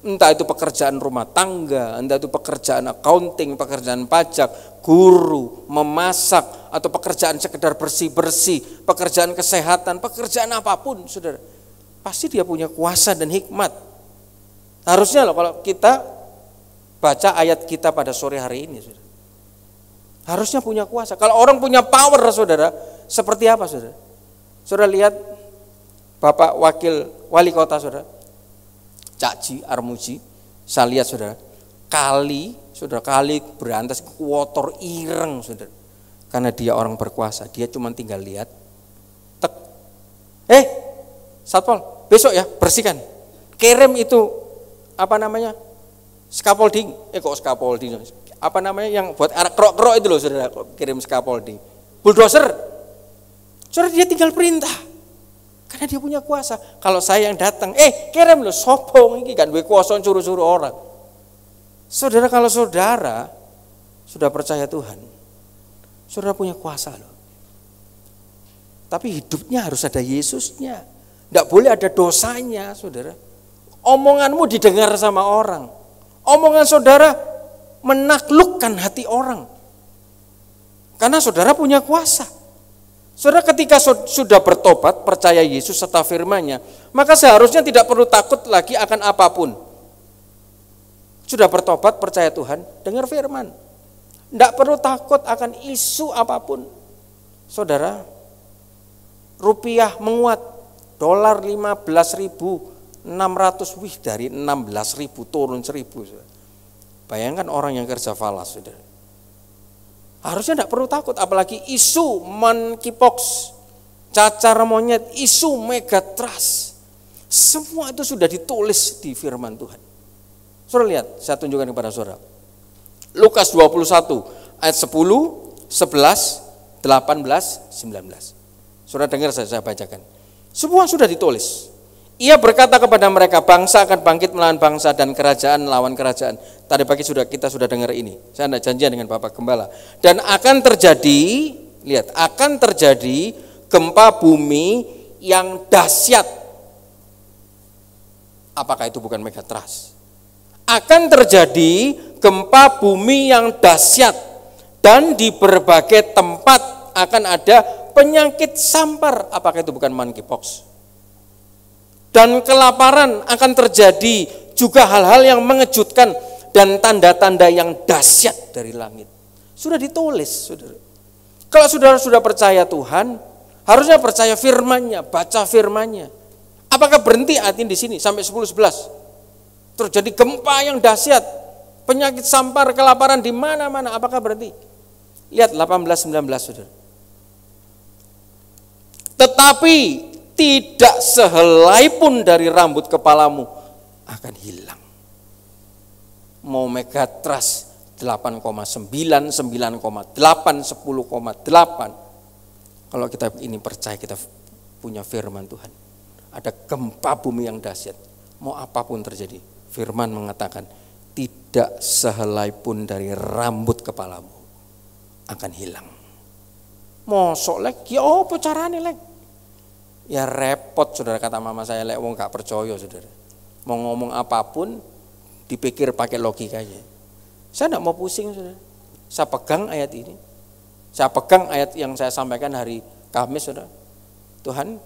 Entah itu pekerjaan rumah tangga, entah itu pekerjaan accounting, pekerjaan pajak, guru, memasak, atau pekerjaan sekedar bersih-bersih, pekerjaan kesehatan, pekerjaan apapun, saudara. Pasti dia punya kuasa dan hikmat. Harusnya loh kalau kita baca ayat kita pada sore hari ini, saudara. Harusnya punya kuasa. Kalau orang punya power, saudara, seperti apa, saudara? Saudara lihat Bapak Wakil Wali Kota, saudara. Cak Ji Armuji, saya lihat saudara, kali berantas kotor ireng saudara, karena dia orang berkuasa, dia cuma tinggal lihat, tek, Satpol, besok ya bersihkan, kirim itu scaffolding, scaffolding, yang buat anak krok-krok itu loh saudara, kirim scaffolding, bulldozer, saudara dia tinggal perintah. Karena dia punya kuasa. Kalau saya yang datang, kirim loh, sopong ini kan gue kuasa suruh-suruh orang. Saudara, kalau saudara sudah percaya Tuhan, saudara punya kuasa loh. Tapi hidupnya harus ada Yesusnya. Tidak boleh ada dosanya, saudara. Omonganmu didengar sama orang. Omongan saudara menaklukkan hati orang. Karena saudara punya kuasa. Saudara, ketika sudah bertobat, percaya Yesus serta firman-Nya, maka seharusnya tidak perlu takut lagi akan apapun. Sudah bertobat, percaya Tuhan, dengar firman. Tidak perlu takut akan isu apapun. Saudara, rupiah menguat, dolar 15.600, dari 16.000 turun 1.000. Bayangkan orang yang kerja falas, saudara. Harusnya tidak perlu takut, apalagi isu monkeypox, cacar monyet, isu megatrust. Semua itu sudah ditulis di firman Tuhan. Saudara lihat, saya tunjukkan kepada saudara. Lukas 21 ayat 10, 11, 18, 19. Saudara dengar saya bacakan. Semua sudah ditulis. Ia berkata kepada mereka, bangsa akan bangkit melawan bangsa dan kerajaan melawan kerajaan. Tadi pagi kita sudah dengar ini. Saya ada janjian dengan Bapak Gembala. Dan akan terjadi, lihat, akan terjadi gempa bumi yang dahsyat. Apakah itu bukan megatrust? Akan terjadi gempa bumi yang dahsyat. Dan di berbagai tempat akan ada penyakit sampar. Apakah itu bukan monkeypox? Dan kelaparan akan terjadi, juga hal-hal yang mengejutkan dan tanda-tanda yang dahsyat dari langit. Sudah ditulis, saudara. Kalau saudara sudah percaya Tuhan, harusnya percaya firman-Nya, baca firman-Nya. Apakah berhenti artinya di sini sampai 10-11? Terjadi gempa yang dahsyat, penyakit sampar, kelaparan di mana-mana, apakah berhenti? Lihat 18-19, saudara. Tetapi tidak sehelai pun dari rambut kepalamu akan hilang. Mau megatrust 8,9, 9,8, 10,8. Kalau kita ini percaya, kita punya firman Tuhan. Ada gempa bumi yang dahsyat. Mau apapun terjadi, firman mengatakan tidak sehelai pun dari rambut kepalamu akan hilang. Mosok lek, ya apa carane lek? Ya repot, saudara, kata mama saya, lek wong gak percaya, saudara. Mau ngomong apapun dipikir pakai logikanya. Saya tidak mau pusing, saudara. Saya pegang ayat ini. Saya pegang ayat yang saya sampaikan hari Kamis, saudara. Tuhan,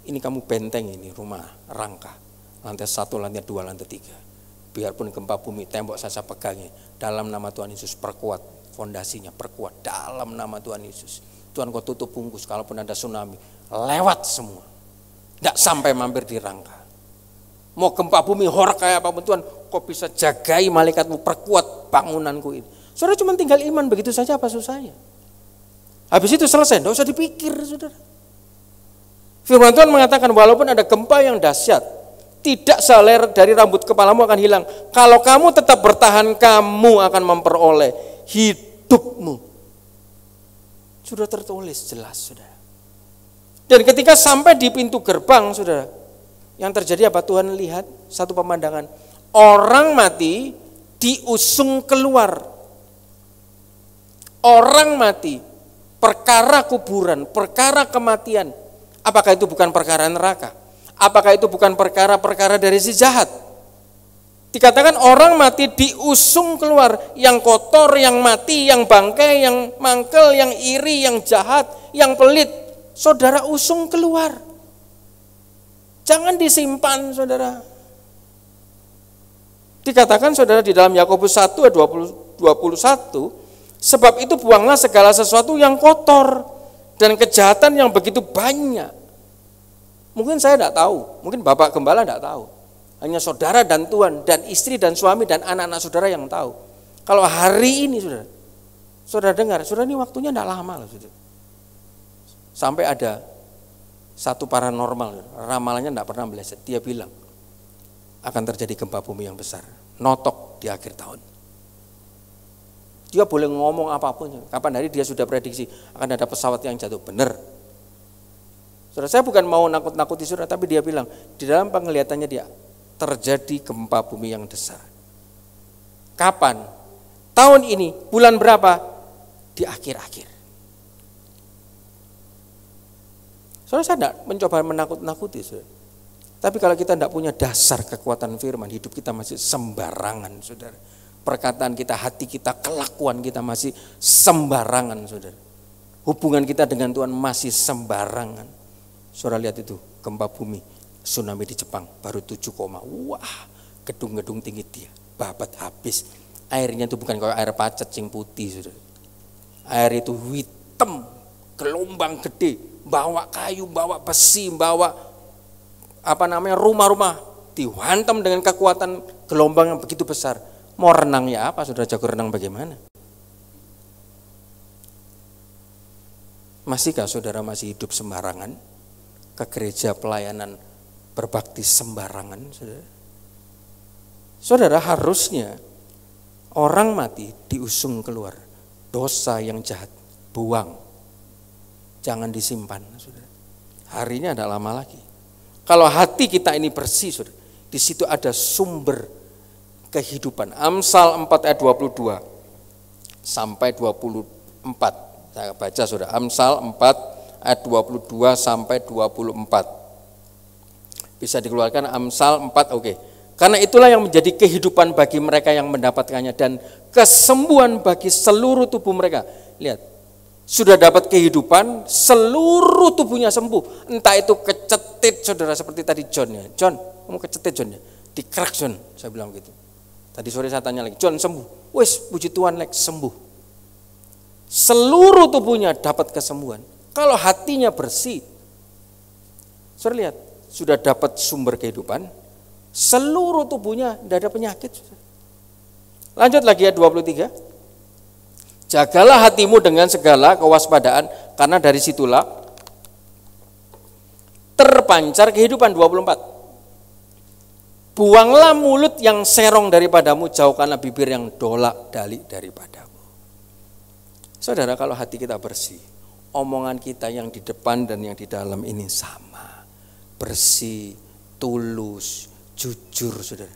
ini kamu benteng ini rumah rangka. Lantai 1, lantai 2, lantai 3. Biarpun gempa bumi, tembok saya pegangnya. Dalam nama Tuhan Yesus, perkuat fondasinya, perkuat dalam nama Tuhan Yesus. Tuhan, kau tutup bungkus, kalaupun ada tsunami, lewat semua. Tidak sampai mampir di rangka. Mau gempa bumi horor kayak apapun, Tuhan, kau bisa jagai malaikatmu, perkuat bangunanku ini. Saudara cuma tinggal iman, begitu saja apa susahnya. Habis itu selesai, tidak usah dipikir, saudara. Firman Tuhan mengatakan walaupun ada gempa yang dahsyat, Tidak sehelai dari rambut kepalamu akan hilang. Kalau kamu tetap bertahan, kamu akan memperoleh hidupmu. Sudah tertulis jelas, saudara. Dan ketika sampai di pintu gerbang, saudara, yang terjadi apa? Tuhan lihat satu pemandangan. Orang mati diusung keluar. Orang mati, perkara kuburan, perkara kematian. Apakah itu bukan perkara neraka? Apakah itu bukan perkara-perkara dari si jahat? Dikatakan orang mati diusung keluar. Yang kotor, yang mati, yang bangkai, yang mangkel, yang iri, yang jahat, yang pelit. Saudara usung keluar. Jangan disimpan, saudara. Dikatakan saudara di dalam Yakobus 1 ayat 21, sebab itu buanglah segala sesuatu yang kotor dan kejahatan yang begitu banyak. Mungkin saya tidak tahu, mungkin Bapak Gembala tidak tahu. Hanya saudara dan Tuhan dan istri dan suami dan anak-anak saudara yang tahu. Kalau hari ini saudara dengar, saudara ini waktunya tidak lama loh, saudara. Sampai ada satu paranormal, ramalannya tidak pernah meleset. Dia bilang akan terjadi gempa bumi yang besar, notok di akhir tahun. Dia boleh ngomong apapun, kapan hari dia sudah prediksi akan ada pesawat yang jatuh, benar. Saudara, saya bukan mau nakut-nakuti saudara, tapi dia bilang di dalam penglihatannya dia terjadi gempa bumi yang besar. Kapan? Tahun ini, bulan berapa? Di akhir-akhir. Saudara, saya tidak mencoba menakut-nakuti saudara. Tapi kalau kita tidak punya dasar kekuatan firman, hidup kita masih sembarangan, saudara. Perkataan kita, hati kita, kelakuan kita masih sembarangan, saudara. Hubungan kita dengan Tuhan masih sembarangan. Saudara lihat itu, gempa bumi, tsunami di Jepang, baru 7, wah, gedung-gedung tinggi dia, babat habis. Airnya itu bukan kayak air pacet yang putih, saudara. Air itu hitam, gelombang gede, bawa kayu, bawa besi, bawa rumah-rumah, dihantam dengan kekuatan gelombang yang begitu besar. Mau renang ya apa, saudara, jago renang bagaimana? Masihkah saudara masih hidup sembarangan? Ke gereja pelayanan berbakti sembarangan, saudara? Saudara, harusnya orang mati diusung keluar. Dosa yang jahat, buang. Jangan disimpan, saudara. Harinya ada lama lagi. Kalau hati kita ini bersih, saudara, di situ ada sumber kehidupan. Amsal 4 ayat 22 sampai 24. Saya baca saudara, Amsal 4 ayat 22 sampai 24. Bisa dikeluarkan Amsal 4, oke. Karena itulah yang menjadi kehidupan bagi mereka yang mendapatkannya dan kesembuhan bagi seluruh tubuh mereka. Lihat, sudah dapat kehidupan, seluruh tubuhnya sembuh. Entah itu kecetit, saudara, seperti tadi John ya. John, kamu kecetit John ya? Dikerak John, saya bilang gitu. Tadi sore saya tanya lagi, John sembuh. Wes, puji Tuhan, sembuh. Seluruh tubuhnya dapat kesembuhan. Kalau hatinya bersih, saudara lihat, sudah dapat sumber kehidupan, seluruh tubuhnya tidak ada penyakit. Lanjut lagi ya 23. Jagalah hatimu dengan segala kewaspadaan, karena dari situlah terpancar kehidupan. 24. Buanglah mulut yang serong daripadamu, jauhkanlah bibir yang dolak-dalik daripadamu. Saudara, kalau hati kita bersih, omongan kita yang di depan dan yang di dalam ini sama. Bersih, tulus, jujur, saudara.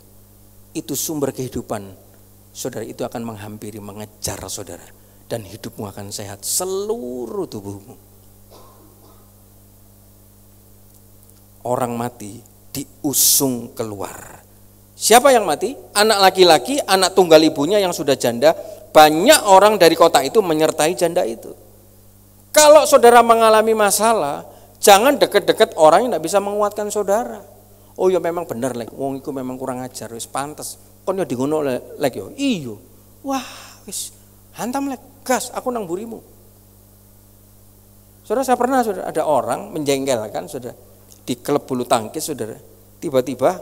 Itu sumber kehidupan. Saudara, itu akan menghampiri, mengejar saudara. Dan hidupmu akan sehat, seluruh tubuhmu. Orang mati diusung keluar. Siapa yang mati? Anak laki-laki, anak tunggal ibunya yang sudah janda. Banyak orang dari kota itu menyertai janda itu. Kalau saudara mengalami masalah, jangan deket-deket orang yang tidak bisa menguatkan saudara. Oh ya memang benar, wong iku memang kurang ajar, wis pantes. Kon yo dingono yo. Iyo. Wah, wis hantam gas, aku nang burimu. Saudara, saya pernah ada orang menjengkelkan saudara. Di klub bulu tangkis, saudara, tiba-tiba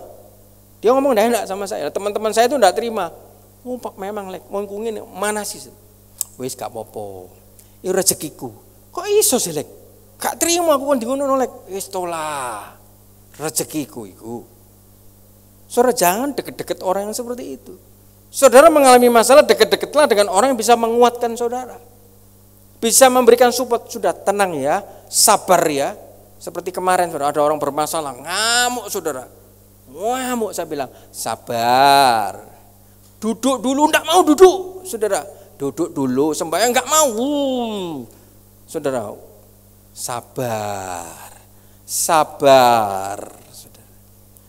dia ngomong enggak sama saya. Teman-teman saya itu enggak terima. Oh, Pak, memang ngongkungin mana sih? Wis gak apa-apa. Ini rezekiku. Kok iso sih gak terima aku kan di ngono wis tolah. Rezekiku iku. Saudara jangan deket-deket orang yang seperti itu. Saudara mengalami masalah, deket-deketlah dengan orang yang bisa menguatkan saudara. Bisa memberikan support, sudah tenang ya, sabar ya. Seperti kemarin saudara, ada orang bermasalah, ngamuk saudara. Ngamuk, saya bilang, sabar. Duduk dulu, enggak mau duduk saudara. Duduk dulu, sembahyang enggak mau. Saudara, sabar. Sabar. Saudara.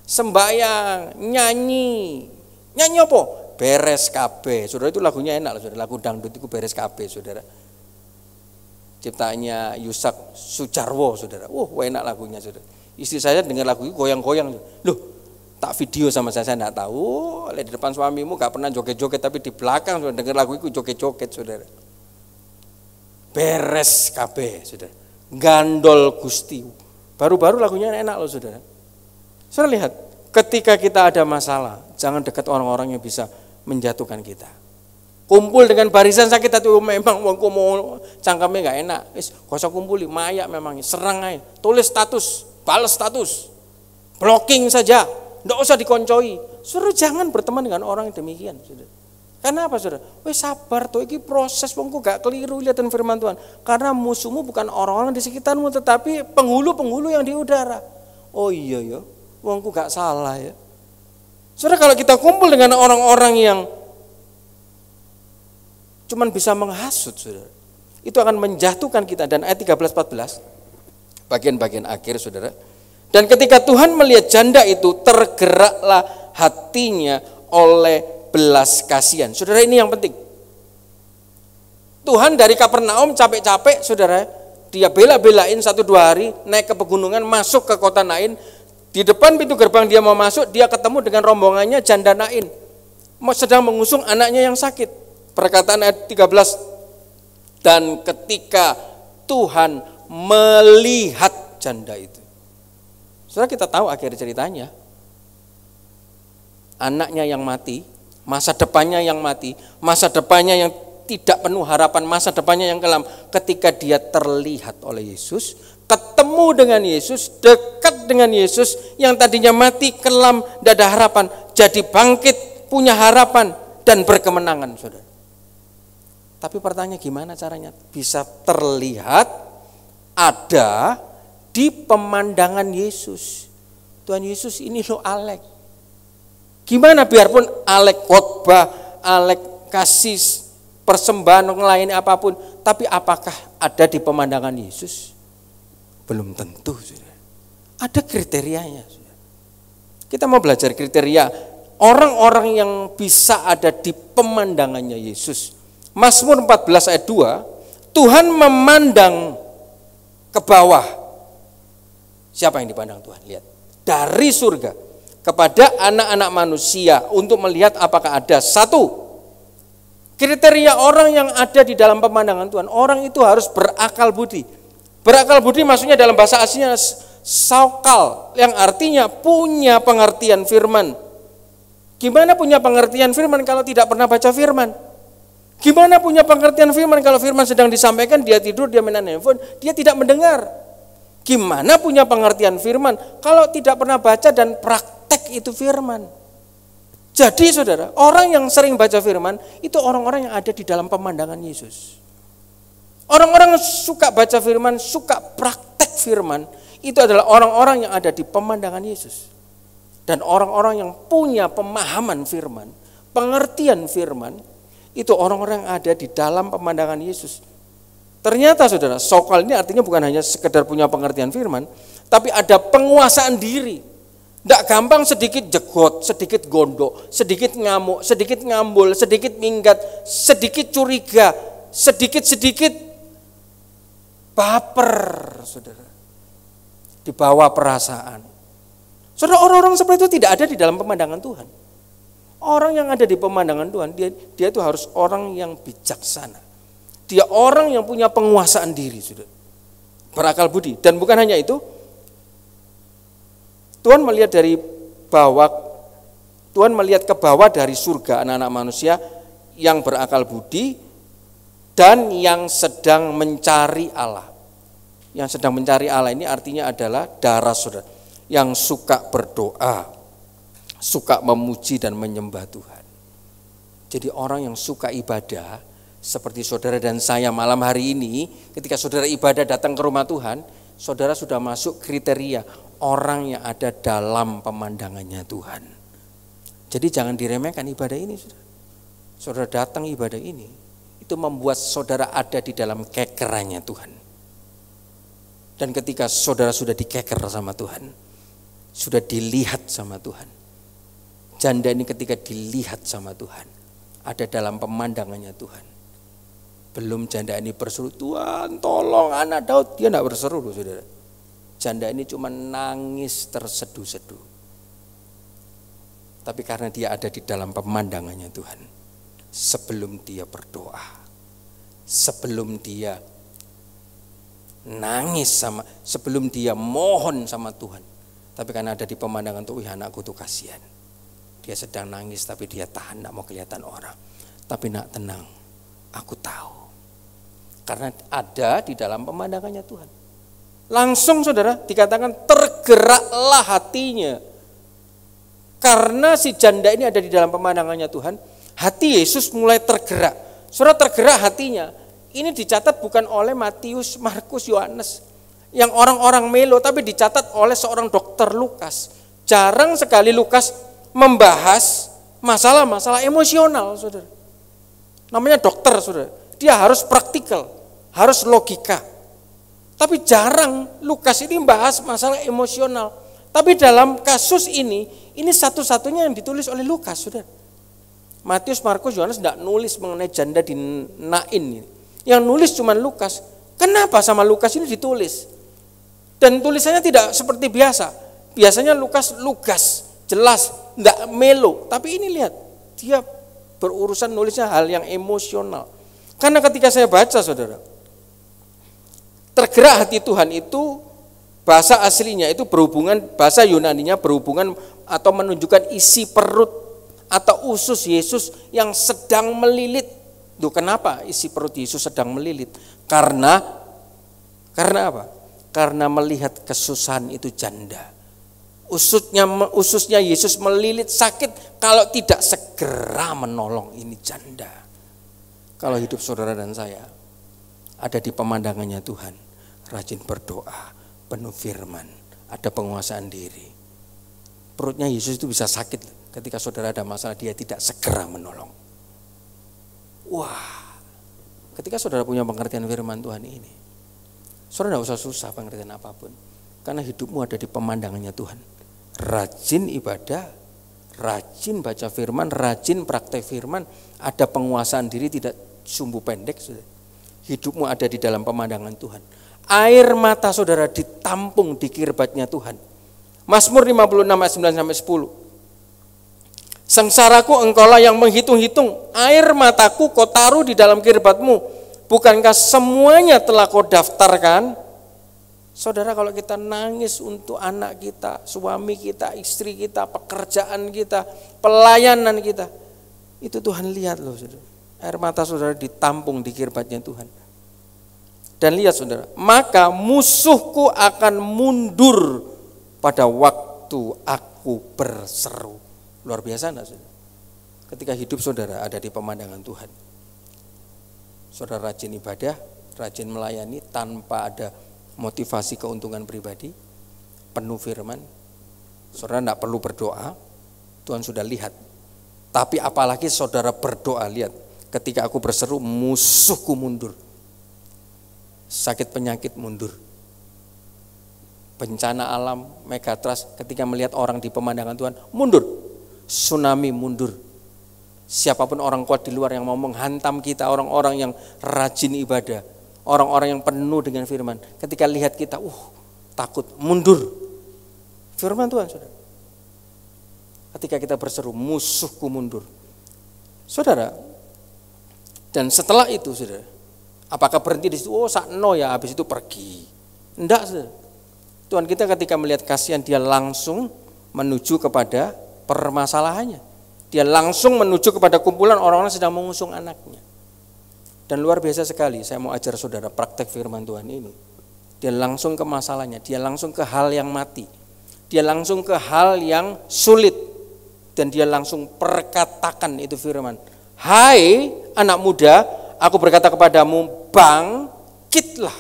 Sembahyang, nyanyi. Nyanyi apa? Beres kabeh. Saudara, itu lagunya enak, saudara. Lagu dangdut itu beres kabeh, saudara. Ciptaannya Yusak Sujarwo, saudara. Enak lagunya, saudara. Istri saya dengar lagu itu goyang-goyang. Loh, tak video sama saya enggak tahu. Di depan suamimu gak pernah joget-joget, tapi di belakang saudara dengar lagu itu joget-joget, saudara. Beres kabeh, saudara. Gandol Gusti. Baru-baru lagunya enak loh, saudara. Saudara lihat, ketika kita ada masalah, jangan dekat orang-orang yang bisa menjatuhkan kita. Kumpul dengan barisan sakit hati, memang wongku mau cangkemnya gak enak. Gak usah kumpuli, mayak memang, serang aja. Tulis status, balas status, blocking saja, gak usah dikoncoi. Saudara jangan berteman dengan orang yang demikian, saudara. Karena apa, saudara? Sabar tuh, ini proses wongku gak keliru lihatin firman Tuhan. Karena musuhmu bukan orang-orang di sekitarmu, tetapi penghulu-penghulu yang di udara. Oh iya ya, wongku gak salah ya. Saudara, kalau kita kumpul dengan orang-orang yang cuman bisa menghasut, saudara, itu akan menjatuhkan kita. Dan ayat 13-14, bagian-bagian akhir, saudara. Dan ketika Tuhan melihat janda itu, tergeraklah hatinya oleh belas kasihan. Saudara, ini yang penting. Tuhan dari Kapernaum capek-capek, saudara, dia bela-belain 1-2 hari naik ke pegunungan, masuk ke kota Nain. Di depan pintu gerbang dia mau masuk, dia ketemu dengan rombongannya janda Nain, sedang mengusung anaknya yang sakit. Perkataan ayat 13, dan ketika Tuhan melihat janda itu. Saudara, kita tahu akhir ceritanya. Anaknya yang mati, masa depannya yang mati, masa depannya yang tidak penuh harapan, masa depannya yang kelam. Ketika dia terlihat oleh Yesus, ketemu dengan Yesus, dekat dengan Yesus, yang tadinya mati, kelam, tidak ada harapan, jadi bangkit, punya harapan, dan berkemenangan, saudara. Tapi pertanyaannya gimana caranya? Bisa terlihat ada di pemandangan Yesus. Tuhan Yesus ini loh Alek. Gimana biarpun Alek khotbah, Alek kasih persembahan lain apapun, tapi apakah ada di pemandangan Yesus? Belum tentu, saudara. Ada kriterianya, saudara. Kita mau belajar kriteria orang-orang yang bisa ada di pemandangannya Yesus. Mazmur 14 ayat 2, Tuhan memandang ke bawah. Siapa yang dipandang Tuhan? Lihat, dari surga kepada anak-anak manusia untuk melihat apakah ada satu kriteria orang yang ada di dalam pemandangan Tuhan. Orang itu harus berakal budi. Berakal budi maksudnya dalam bahasa aslinya saukal, yang artinya punya pengertian firman. Gimana punya pengertian firman kalau tidak pernah baca firman? Gimana punya pengertian firman kalau firman sedang disampaikan, dia tidur, dia main handphone, dia tidak mendengar? Gimana punya pengertian firman kalau tidak pernah baca dan praktek itu firman? Jadi saudara, orang yang sering baca firman itu orang-orang yang ada di dalam pemandangan Yesus. Orang-orang yang suka baca firman, suka praktek firman, itu adalah orang-orang yang ada di pemandangan Yesus. Dan orang-orang yang punya pemahaman firman, pengertian firman, itu orang-orang yang ada di dalam pemandangan Yesus. Ternyata saudara, sokal ini artinya bukan hanya sekedar punya pengertian firman, tapi ada penguasaan diri. Tidak gampang sedikit jegot, sedikit gondok, sedikit ngamuk, sedikit ngambul, sedikit minggat, sedikit curiga, sedikit-sedikit baper, saudara. Dibawa perasaan. Saudara, orang-orang seperti itu tidak ada di dalam pemandangan Tuhan. Orang yang ada di pemandangan Tuhan, dia itu harus orang yang bijaksana. Dia orang yang punya penguasaan diri, saudara. Berakal budi. Dan bukan hanya itu, Tuhan melihat dari bawah, Tuhan melihat ke bawah dari surga anak-anak manusia yang berakal budi dan yang sedang mencari Allah. Yang sedang mencari Allah ini artinya adalah darah, saudara, yang suka berdoa. suka memuji dan menyembah Tuhan. Jadi orang yang suka ibadah, seperti saudara dan saya malam hari ini, ketika saudara ibadah datang ke rumah Tuhan, saudara sudah masuk kriteria orang yang ada dalam pemandangannya Tuhan. Jadi jangan diremehkan ibadah ini, saudara. Saudara datang ibadah ini, itu membuat saudara ada di dalam kekerannya Tuhan. Dan ketika saudara sudah dikeker sama Tuhan, sudah dilihat sama Tuhan, janda ini ketika dilihat sama Tuhan, ada dalam pemandangannya Tuhan. Belum janda ini berseru, Tuhan tolong anak Daud. Dia tidak berseru loh saudara. Janda ini cuma nangis terseduh-seduh. Tapi karena dia ada di dalam pemandangannya Tuhan, sebelum dia berdoa, sebelum dia nangis sebelum dia mohon sama Tuhan, tapi karena ada di pemandangan Tuhan, anakku tuh kasihan. Dia sedang nangis tapi dia tahan, tidak mau kelihatan orang. Tapi nak tenang, aku tahu. Karena ada di dalam pemandangannya Tuhan. Langsung saudara dikatakan tergeraklah hatinya. Karena si janda ini ada di dalam pemandangannya Tuhan, hati Yesus mulai tergerak. Saudara tergerak hatinya. Ini dicatat bukan oleh Matius, Markus, Yohanes yang orang-orang melo, tapi dicatat oleh seorang dokter Lukas. Jarang sekali Lukas membahas masalah-masalah emosional, saudara. Namanya dokter, saudara. Dia harus praktikal, harus logika. Tapi jarang Lukas ini membahas masalah emosional. Tapi dalam kasus ini satu-satunya yang ditulis oleh Lukas, saudara. Matius, Markus, Yohanes tidak nulis mengenai janda di Nain ini. Yang nulis cuma Lukas. Kenapa sama Lukas ini ditulis? Dan tulisannya tidak seperti biasa. Biasanya Lukas lugas, jelas, tidak melo. Tapi ini lihat, dia berurusan nulisnya hal yang emosional. Karena ketika saya baca saudara, tergerak hati Tuhan itu bahasa aslinya itu berhubungan, bahasa Yunaninya berhubungan atau menunjukkan isi perut atau usus Yesus yang sedang melilit. Duh, kenapa isi perut Yesus sedang melilit? Karena apa? Karena melihat kesusahan itu janda. Ususnya Yesus melilit sakit kalau tidak segera menolong ini janda. Kalau hidup saudara dan saya ada di pemandangannya Tuhan, rajin berdoa, penuh firman, ada penguasaan diri. Perutnya Yesus itu bisa sakit ketika saudara ada masalah, dia tidak segera menolong. Wah, ketika saudara punya pengertian firman Tuhan ini, saudara tidak usah susah pengertian apapun. Karena hidupmu ada di pemandangannya Tuhan. Rajin ibadah, rajin baca firman, rajin praktek firman, ada penguasaan diri, tidak sumbu pendek. Saudara. Hidupmu ada di dalam pemandangan Tuhan. Air mata saudara ditampung di kirbatnya Tuhan. Mazmur 56 ayat 9-10. Sengsaraku engkaulah yang menghitung-hitung, air mataku kau taruh di dalam kirbatmu. Bukankah semuanya telah kau daftarkan? Saudara, kalau kita nangis untuk anak kita, suami kita, istri kita, pekerjaan kita, pelayanan kita, itu Tuhan lihat loh saudara. Air mata saudara ditampung di kirbatnya Tuhan. Dan lihat saudara, maka musuhku akan mundur pada waktu aku berseru. Luar biasa enggak saudara? Ketika hidup saudara ada di pemandangan Tuhan. Saudara rajin ibadah, rajin melayani tanpa ada motivasi keuntungan pribadi, penuh firman. Saudara enggak perlu berdoa, Tuhan sudah lihat. Tapi apalagi saudara berdoa, lihat, ketika aku berseru musuhku mundur. Sakit penyakit mundur. Bencana alam, megatrust, ketika melihat orang di pemandangan Tuhan mundur. Tsunami mundur. Siapapun orang kuat di luar yang mau menghantam kita, orang-orang yang rajin ibadah, orang-orang yang penuh dengan firman, ketika lihat kita, takut, mundur. Firman Tuhan, saudara. Ketika kita berseru, musuhku mundur. Saudara, dan setelah itu, saudara, apakah berhenti di situ? Sakno ya, habis itu pergi. Enggak, saudara. Tuhan kita ketika melihat kasihan, dia langsung menuju kepada permasalahannya. Dia langsung menuju kepada kumpulan orang-orang sedang mengusung anaknya. Dan luar biasa sekali, saya mau ajar saudara praktek firman Tuhan ini. Dia langsung ke masalahnya, dia langsung ke hal yang mati. Dia langsung ke hal yang sulit. Dan dia langsung perkatakan itu firman. Hai anak muda, aku berkata kepadamu, bangkitlah.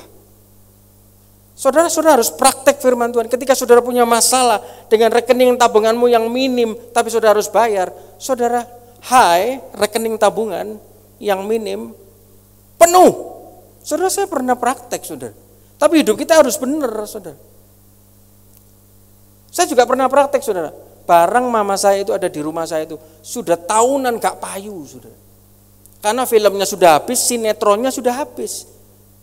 Saudara-saudara harus praktek firman Tuhan. Ketika saudara punya masalah dengan rekening tabunganmu yang minim, tapi saudara harus bayar. Saudara, hai rekening tabungan yang minim, penuh. Saudara, saya pernah praktek, saudara. Tapi hidup kita harus benar, saudara. Saya juga pernah praktek, saudara. Barang mama saya itu ada di rumah saya itu sudah tahunan gak payu, saudara. Karena filmnya sudah habis, sinetronnya sudah habis.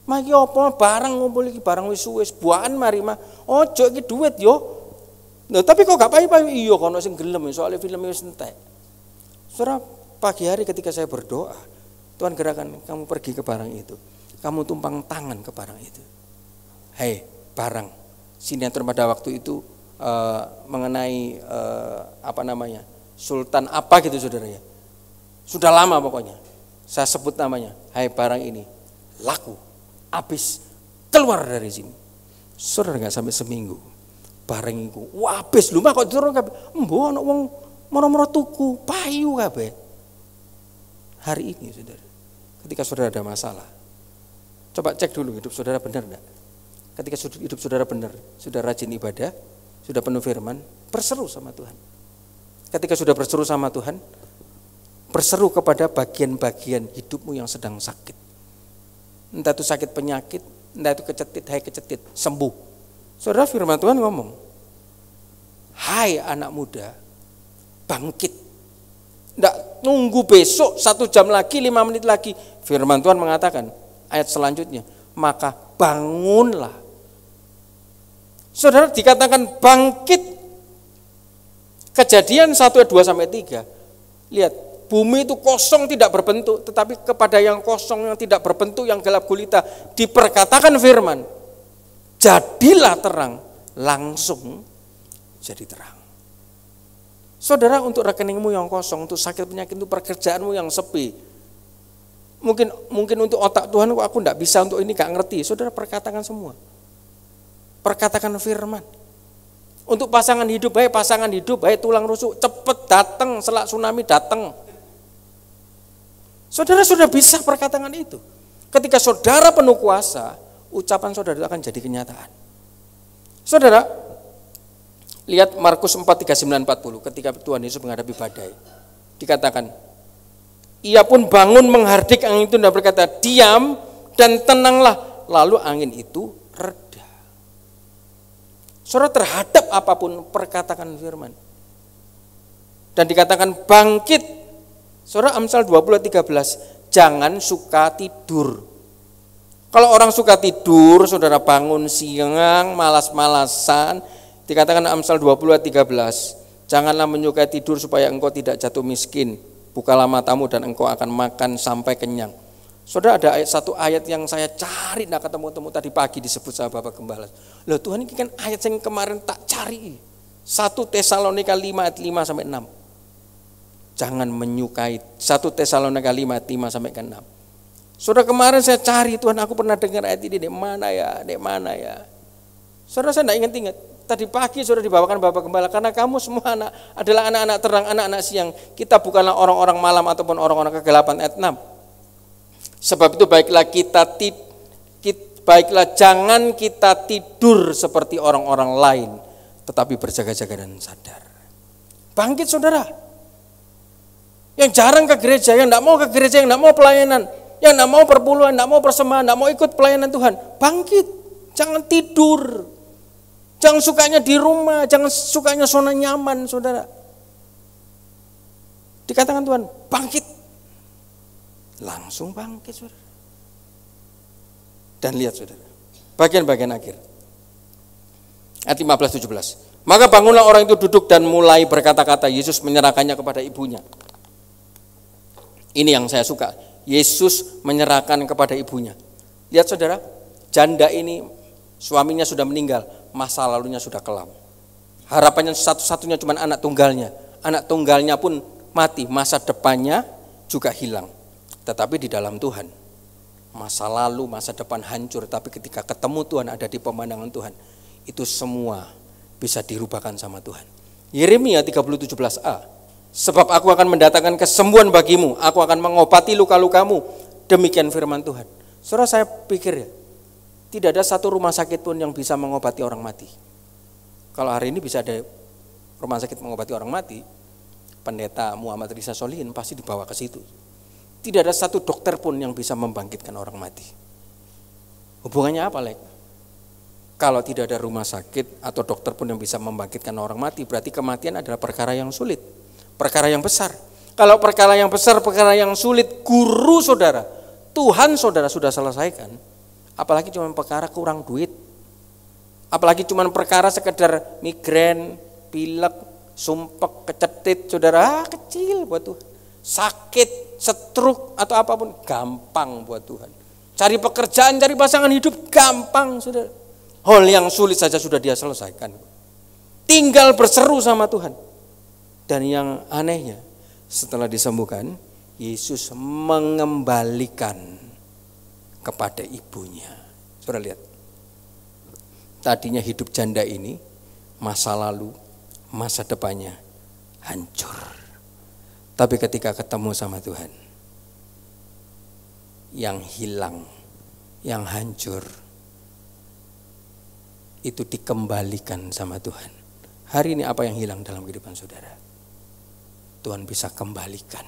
Maki apa barang ngumpul iki barang wis buahan mari mah. Ojo iki duit yo. Nah, tapi kok gak payu-payu? Iya kono sing gelem soalnya filmnya wis entek. Saudara, pagi hari ketika saya berdoa, Tuhan gerakan kamu pergi ke barang itu. Kamu tumpang tangan ke barang itu. Hei, barang. Sinetron pada waktu itu mengenai sultan apa gitu, saudara ya. Sudah lama pokoknya. Saya sebut namanya. Hai barang ini laku, habis, keluar dari sini. Saudara, nggak sampai seminggu barang itu habis. Lu mah kok turun kabeh. Mbok ana wong moro-moro tuku payu kabeh. Hari ini, saudara, ketika saudara ada masalah, coba cek dulu hidup saudara benar enggak? Ketika hidup saudara benar, sudah rajin ibadah, sudah penuh firman, berseru sama Tuhan. Ketika sudah berseru sama Tuhan, berseru kepada bagian-bagian hidupmu yang sedang sakit. Entah itu sakit penyakit, entah itu kecetit, sembuh. Saudara, firman Tuhan ngomong, hai anak muda, bangkit. Tidak nunggu besok 1 jam lagi, 5 menit lagi. Firman Tuhan mengatakan, ayat selanjutnya, maka bangunlah. Saudara, dikatakan bangkit. Kejadian 1, 2, sampai 3. Lihat, bumi itu kosong tidak berbentuk, tetapi kepada yang kosong yang tidak berbentuk, yang gelap gulita, diperkatakan firman, jadilah terang, langsung jadi terang. Saudara, untuk rekeningmu yang kosong, untuk sakit penyakit, untuk pekerjaanmu yang sepi, mungkin untuk otak Tuhan, aku tidak bisa untuk ini, gak ngerti. Saudara, perkatakan semua. Perkatakan firman. Untuk pasangan hidup, baik tulang rusuk, cepet datang, selak tsunami datang. Saudara sudah bisa perkatakan itu. Ketika saudara penuh kuasa, ucapan saudara itu akan jadi kenyataan. Saudara, lihat Markus 4, 39, 40, ketika Tuhan Yesus menghadapi badai. Dikatakan, ia pun bangun menghardik angin itu dan berkata, diam dan tenanglah. Lalu angin itu reda. Saudara, terhadap apapun perkatakan firman. Dan dikatakan bangkit. Saudara, Amsal 20:13, jangan suka tidur. Kalau orang suka tidur, saudara bangun siang, malas-malasan, dikatakan Amsal 20:13, janganlah menyukai tidur supaya engkau tidak jatuh miskin. Bukalah matamu dan engkau akan makan sampai kenyang. Saudara, ada satu ayat yang saya cari tidak ketemu-temu tadi pagi disebut sama Bapak Gembala. Loh, Tuhan, ini kan ayat yang kemarin tak cari. 1 Tesalonika 5 ayat 5 sampai 6. Jangan menyukai 1 Tesalonika 5 ayat 5 sampai 6. Saudara, kemarin saya cari, Tuhan, aku pernah dengar ayat ini, dek mana ya. Saudara, saya tidak ingat. Tadi pagi saudara dibawakan Bapak Gembala, karena kamu semua adalah anak-anak terang, anak-anak siang. Kita bukanlah orang-orang malam ataupun orang-orang kegelapan, ayat 6. Sebab itu baiklah jangan kita tidur seperti orang-orang lain, tetapi berjaga-jaga dan sadar. Bangkit, saudara. Yang jarang ke gereja, yang tidak mau ke gereja, yang tidak mau pelayanan, yang tidak mau perpuluhan, tidak mau persembahan, tidak mau ikut pelayanan Tuhan, bangkit. Jangan tidur. Jangan sukanya di rumah, jangan sukanya zona nyaman, saudara. Dikatakan Tuhan, bangkit. Langsung bangkit, saudara. Dan lihat, saudara, bagian-bagian akhir. Ayat 15-17. Maka bangunlah orang itu duduk dan mulai berkata-kata. Yesus menyerahkannya kepada ibunya. Ini yang saya suka. Yesus menyerahkan kepada ibunya. Lihat, saudara, janda ini suaminya sudah meninggal, masa lalunya sudah kelam. Harapannya satu-satunya cuma anak tunggalnya. Anak tunggalnya pun mati, masa depannya juga hilang. Tetapi di dalam Tuhan, masa lalu, masa depan hancur, tapi ketika ketemu Tuhan, ada di pemandangan Tuhan, itu semua bisa dirubahkan sama Tuhan. Yeremia 30:17a, Sebab aku akan mendatangkan kesembuhan bagimu, aku akan mengobati luka-lukamu. Demikian firman Tuhan. Saudara, saya pikir ya, tidak ada satu rumah sakit pun yang bisa mengobati orang mati. Kalau hari ini bisa ada rumah sakit mengobati orang mati, Pendeta Muhammad Risa Solihin pasti dibawa ke situ. Tidak ada satu dokter pun yang bisa membangkitkan orang mati. Hubungannya apa, Lek? Kalau tidak ada rumah sakit atau dokter pun yang bisa membangkitkan orang mati, berarti kematian adalah perkara yang sulit, perkara yang besar. Kalau perkara yang besar, perkara yang sulit, guru saudara, Tuhan saudara sudah selesaikan. Apalagi cuma perkara kurang duit, apalagi cuma perkara sekedar migrain, pilek, sumpek, kecetit, saudara, kecil buat Tuhan. Sakit, stroke atau apapun gampang buat Tuhan. Cari pekerjaan, cari pasangan hidup gampang, saudara. Hal yang sulit saja sudah Dia selesaikan. Tinggal berseru sama Tuhan. Dan yang anehnya, setelah disembuhkan, Yesus mengembalikan kepada ibunya. Saudara lihat. Tadinya hidup janda ini, masa lalu, masa depannya hancur. Tapi ketika ketemu sama Tuhan, yang hilang, yang hancur, itu dikembalikan sama Tuhan. Hari ini apa yang hilang dalam kehidupan saudara? Tuhan bisa kembalikan.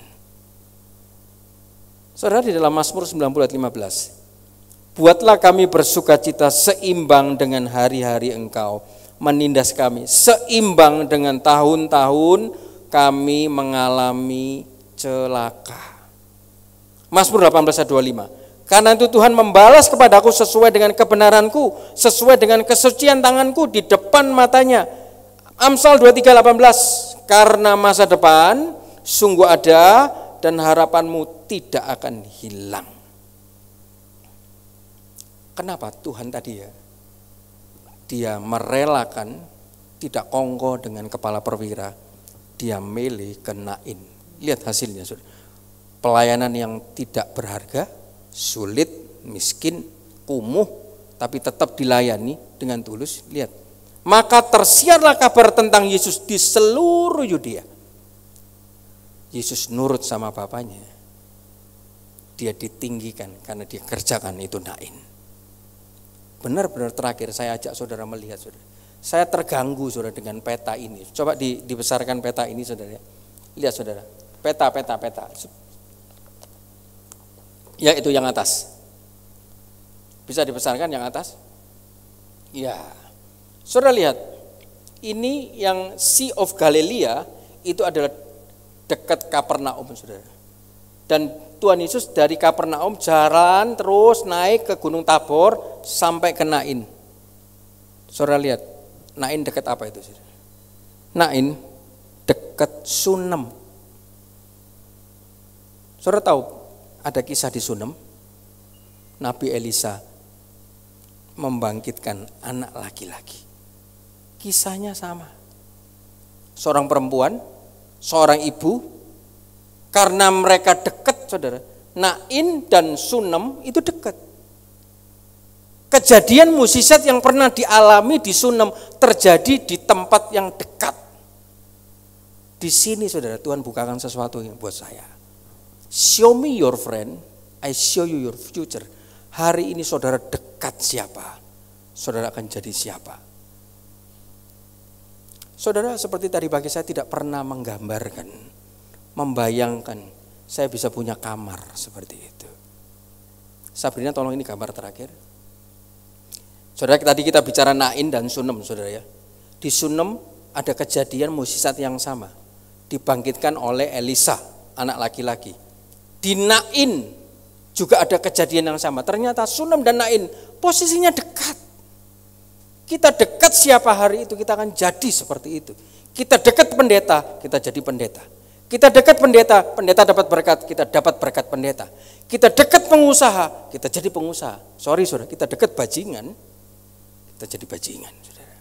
Saudara, di dalam Mazmur 90 ayat 15, buatlah kami bersukacita seimbang dengan hari-hari Engkau, menindas kami seimbang dengan tahun-tahun kami mengalami celaka. Mazmur 18 ayat 25. Karena itu Tuhan membalas kepadaku sesuai dengan kebenaranku, sesuai dengan kesucian tanganku di depan matanya. Amsal 23:18. Karena masa depan sungguh ada dan harapanmu tidak akan hilang. Kenapa Tuhan tadi ya? Dia merelakan, tidak kongko dengan kepala perwira, dia milih ke Nain. Lihat hasilnya, saudara. Pelayanan yang tidak berharga, sulit, miskin, kumuh, tapi tetap dilayani dengan tulus. Lihat, maka tersiarlah kabar tentang Yesus di seluruh Yudea. Yesus nurut sama bapaknya. Dia ditinggikan karena dia kerjakan itu Nain. Benar-benar terakhir saya ajak saudara melihat, saudara. Saya terganggu saudara dengan peta ini. Coba dibesarkan peta ini saudara. Lihat saudara, peta. Ya, itu yang atas. Bisa dibesarkan yang atas? Ya. Saudara lihat, ini yang Sea of Galilee itu adalah dekat Kapernaum, saudara. Dan Tuhan Yesus dari Kapernaum jalan terus naik ke Gunung Tabor sampai ke Nain. Saudara lihat, Nain dekat apa itu, saudara? Nain dekat Sunem. Saudara tahu ada kisah di Sunem, Nabi Elisa membangkitkan anak laki-laki. Kisahnya sama. Seorang perempuan, seorang ibu, karena mereka dekat, saudara. Nain dan Sunem itu dekat. Kejadian mukjizat yang pernah dialami di Sunem terjadi di tempat yang dekat. Di sini, saudara, Tuhan bukakan sesuatu yang buat saya. Show me your friend, I show you your future. Hari ini saudara dekat siapa, saudara akan jadi siapa. Saudara, seperti tadi pagi saya tidak pernah menggambarkan, membayangkan saya bisa punya kamar seperti itu. Sabrina, tolong ini gambar terakhir. Saudara, tadi kita bicara Nain dan Sunem, saudara ya. Di Sunem ada kejadian mukjizat yang sama, dibangkitkan oleh Elisa, anak laki-laki. Di Nain juga ada kejadian yang sama. Ternyata Sunem dan Nain posisinya dekat. Kita dekat siapa hari itu kita akan jadi seperti itu. Kita dekat pendeta, kita jadi pendeta. Kita dekat pendeta, pendeta dapat berkat, kita dapat berkat pendeta. Kita dekat pengusaha, kita jadi pengusaha. Sorry saudara, kita dekat bajingan, kita jadi bajingan, saudara.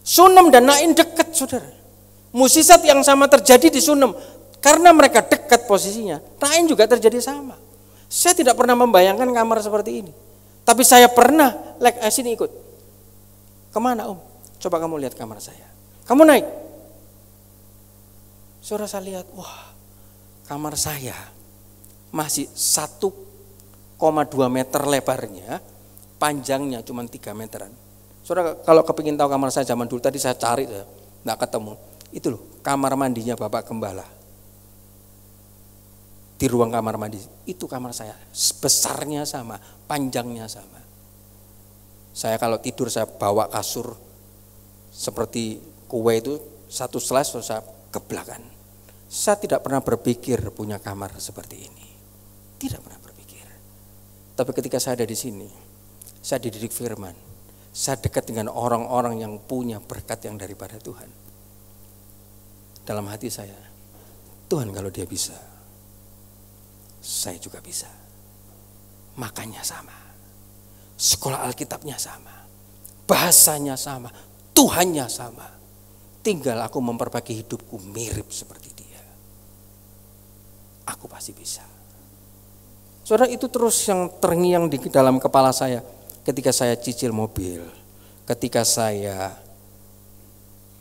Sunem dan Nain dekat, saudara. Mukjizat yang sama terjadi di Sunem. Karena mereka dekat posisinya, Nain juga terjadi sama. Saya tidak pernah membayangkan kamar seperti ini. Tapi saya pernah, sini ikut. Kemana Om? Coba kamu lihat kamar saya. Kamu naik. Saudara, saya lihat, wah, kamar saya masih 1,2 meter lebarnya, panjangnya cuma 3 meteran. Saudara, kalau kepingin tahu kamar saya zaman dulu, tadi saya cari, nggak ketemu. Itu loh, kamar mandinya Bapak Gembala. Di ruang kamar mandi, itu kamar saya. Besarnya sama, panjangnya sama. Saya kalau tidur, saya bawa kasur seperti kue itu, satu slice, saya geblakan. Saya tidak pernah berpikir punya kamar seperti ini. Tidak pernah berpikir. Tapi ketika saya ada di sini, saya dididik firman. Saya dekat dengan orang-orang yang punya berkat yang daripada Tuhan. Dalam hati saya, Tuhan kalau dia bisa, saya juga bisa. Makannya sama, sekolah Alkitabnya sama, bahasanya sama, Tuhannya sama. Tinggal aku memperbaiki hidupku mirip seperti dia. Aku pasti bisa. Saudara, itu terus yang terngiang di dalam kepala saya. Ketika saya cicil mobil, ketika saya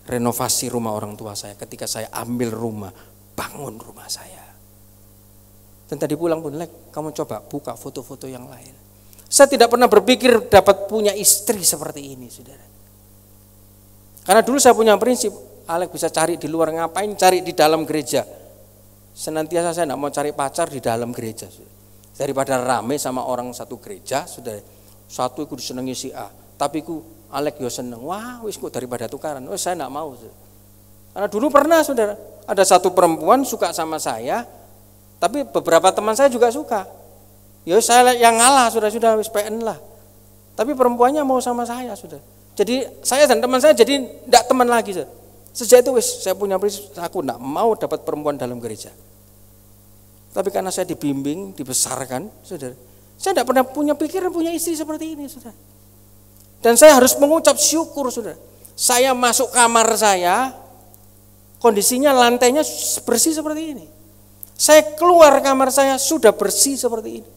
renovasi rumah orang tua saya, ketika saya ambil rumah, bangun rumah saya. Dan tadi pulang pun, kamu coba buka foto-foto yang lain. Saya tidak pernah berpikir dapat punya istri seperti ini, saudara. Karena dulu saya punya prinsip, Alek bisa cari di luar, ngapain cari di dalam gereja. Senantiasa saya tidak mau cari pacar di dalam gereja, saudara. Daripada rame sama orang satu gereja, saudara. Satu aku disenangi si A, tapi aku Alek yo seneng. Wah, wis kok daripada tukaran. Wis saya enggak mau. Karena dulu pernah, saudara, ada satu perempuan suka sama saya, tapi beberapa teman saya juga suka. Ya saya yang ngalah, sudah wis PN lah. Tapi perempuannya mau sama saya, sudah. Jadi saya dan teman saya jadi enggak teman lagi, saudara. Sejak itu wis saya punya prinsip, aku enggak mau dapat perempuan dalam gereja. Tapi karena saya dibimbing, dibesarkan, saudara, saya tidak pernah punya pikiran punya istri seperti ini, saudara. Dan saya harus mengucap syukur, saudara. Saya masuk kamar saya, kondisinya lantainya bersih seperti ini. Saya keluar kamar saya sudah bersih seperti ini.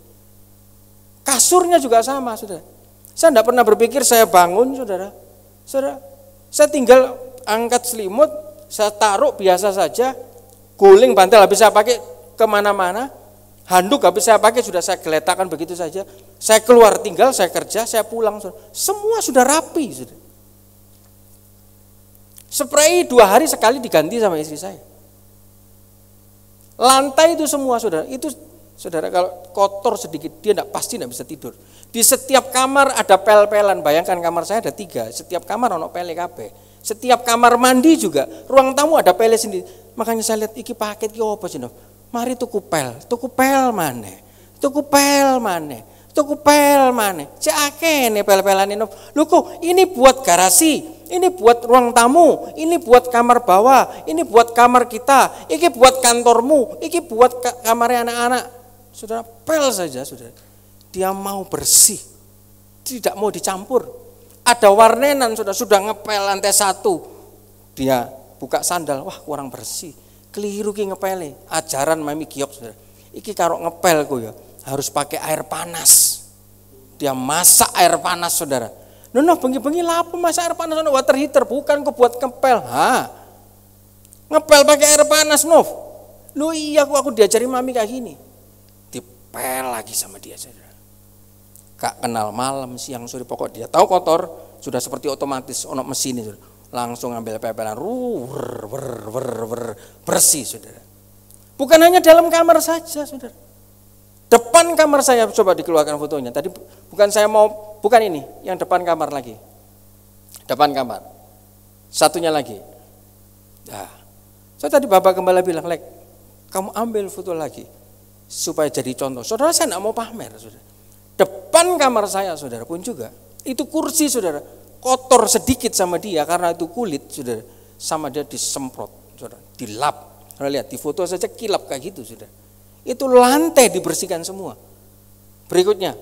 Kasurnya juga sama, saudara. Saya tidak pernah berpikir saya bangun, saudara. Saudara, saya tinggal angkat selimut, saya taruh biasa saja, guling bantal habis saya pakai kemana-mana. Handuk habis saya pakai sudah saya geletakkan begitu saja. Saya keluar tinggal, saya kerja, saya pulang. Semua sudah rapi. Sudah. Spray 2 hari sekali diganti sama istri saya. Lantai itu semua, saudara. Itu saudara kalau kotor sedikit dia pasti tidak bisa tidur. Di setiap kamar ada pel-pelan. Bayangkan kamar saya ada 3. Setiap kamar ada pele kabeh. Setiap kamar mandi juga. Ruang tamu ada pele sendiri. Makanya saya lihat iki paket iki apa sih? Mari tuku pel maneh. Tuku pel maneh. Cek akeh ne pel-pelane. Lho kok ini buat garasi, ini buat ruang tamu, ini buat kamar bawah, ini buat kamar kita, ini buat kantormu, ini buat kamarnya anak-anak. Saudara, pel saja, saudara. Dia mau bersih. Tidak mau dicampur. Ada warnenan, sudah ngepel lantai 1. Dia buka sandal, wah kurang bersih. Keliru ki ngepele, ajaran Mami Giok, saudara. Iki karo ngepel ku ya, harus pakai air panas. Dia masak air panas, saudara. Noh bengi-bengi lapo masak air panas, water heater, bukan ku buat ngepel. Ngepel pakai air panas, Nov. Lu iya aku diajari Mami kayak gini. Dipel lagi sama dia, saudara. Gak kenal malam, siang, sore, pokok dia tahu kotor, sudah seperti otomatis ono mesin itu. Langsung ngambil pepelan, bersih, saudara. Bukan hanya dalam kamar saja, saudara. Depan kamar saya, coba dikeluarkan fotonya. Tadi bukan ini, yang depan kamar lagi. Depan kamar. Satunya lagi. Nah, saya tadi Bapak Gembala bilang, Lek, kamu ambil foto lagi supaya jadi contoh. Saudara, saya tidak mau pamer, saudara. Depan kamar saya, saudara, pun juga. Itu kursi, saudara. Kotor sedikit sama dia karena itu kulit, saudara, sama dia disemprot, saudara, dilap. Saudara lihat di foto saja kilap kayak gitu, saudara. Itu lantai dibersihkan semua. Berikutnya,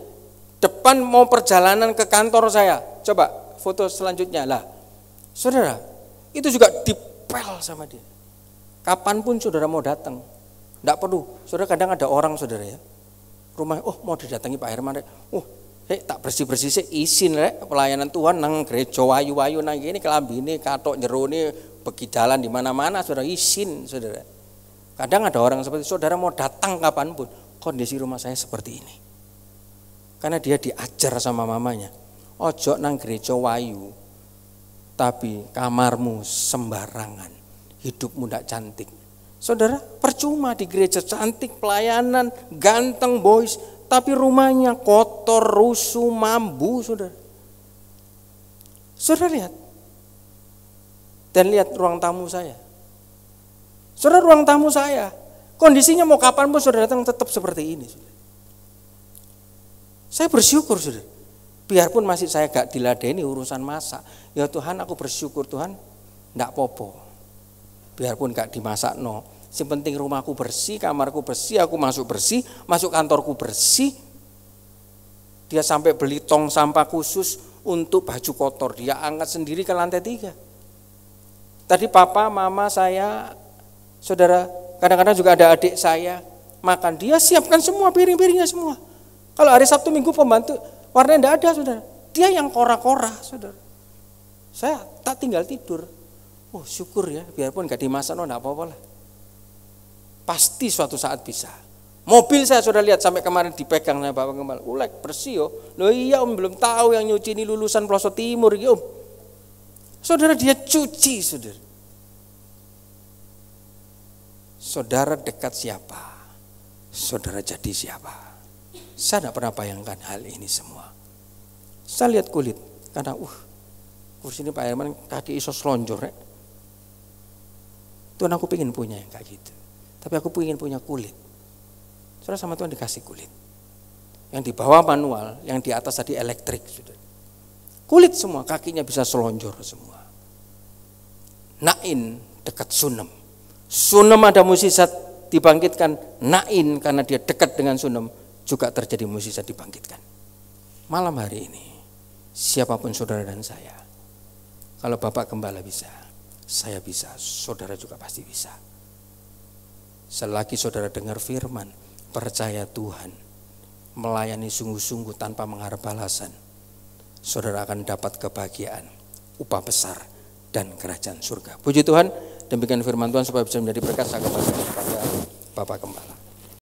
depan mau perjalanan ke kantor saya, coba foto selanjutnya lah, saudara. Itu juga dipel sama dia. Kapanpun saudara mau datang, tidak perlu. Saudara kadang ada orang, saudara ya, rumah, mau didatangi Pak Herman, tak bersih-bersih sih izin pelayanan Tuhan nang gereja wayu-wayu nang gini kelambine katok jerone pergi jalan di mana-mana, saudara, izin, saudara. Kadang ada orang seperti saudara mau datang kapanpun, kondisi rumah saya seperti ini. Karena dia diajar sama mamanya, ojo nang gereja wayu, tapi kamarmu sembarangan, hidupmu tidak cantik. Saudara, percuma di gereja cantik, pelayanan, ganteng, boys, tapi rumahnya kotor, rusuh, mambu, saudara. Saudara lihat, dan lihat ruang tamu saya. Saudara, ruang tamu saya, kondisinya mau kapanpun saudara datang tetap seperti ini. Saudara. Saya bersyukur, saudara. Biarpun masih saya gak diladeni urusan masak, ya Tuhan aku bersyukur Tuhan, ndak popo. Biarpun gak dimasak no, yang penting rumahku bersih, kamarku bersih, aku masuk bersih, masuk kantorku bersih. Dia sampai beli tong sampah khusus untuk baju kotor, dia angkat sendiri ke lantai 3. Tadi papa, mama saya, saudara, kadang-kadang juga ada adik saya, makan, dia siapkan semua piring-piringnya semua. Kalau hari Sabtu Minggu pembantu, warnanya tidak ada, saudara. Dia yang kora-kora, saudara. Saya tak tinggal tidur. Oh syukur ya, biarpun gak dimasak, no, enggak apa-apa lah. Pasti suatu saat bisa. Mobil saya sudah lihat sampai kemarin dipegang sama Bapak Gembala. Ulek bersih yo. Loh iya om, belum tahu yang nyuci ini lulusan Pelosok Timur ya om. Saudara, dia cuci, saudara. Saudara dekat siapa, saudara jadi siapa. Saya tidak pernah bayangkan hal ini semua. Saya lihat kulit, karena kursi ini Pak Herman kaki iso selonjor. Tuhan aku pengen punya yang kayak gitu. Tapi aku pengen punya kulit. Saudara, sama Tuhan dikasih kulit. Yang di bawah manual, yang di atas tadi elektrik. Saudara. Kulit semua, kakinya bisa selonjor semua. Nain dekat Sunem. Sunem ada mukjizat dibangkitkan. Nain karena dia dekat dengan Sunem juga terjadi mukjizat dibangkitkan. Malam hari ini, siapapun saudara dan saya, kalau Bapak Gembala bisa, saya bisa, saudara juga pasti bisa. Selagi saudara dengar firman, percaya Tuhan, melayani sungguh-sungguh tanpa mengharap balasan, saudara akan dapat kebahagiaan, upah besar, dan kerajaan surga. Puji Tuhan, demikian firman Tuhan supaya bisa menjadi berkat kepada Bapak Gembala.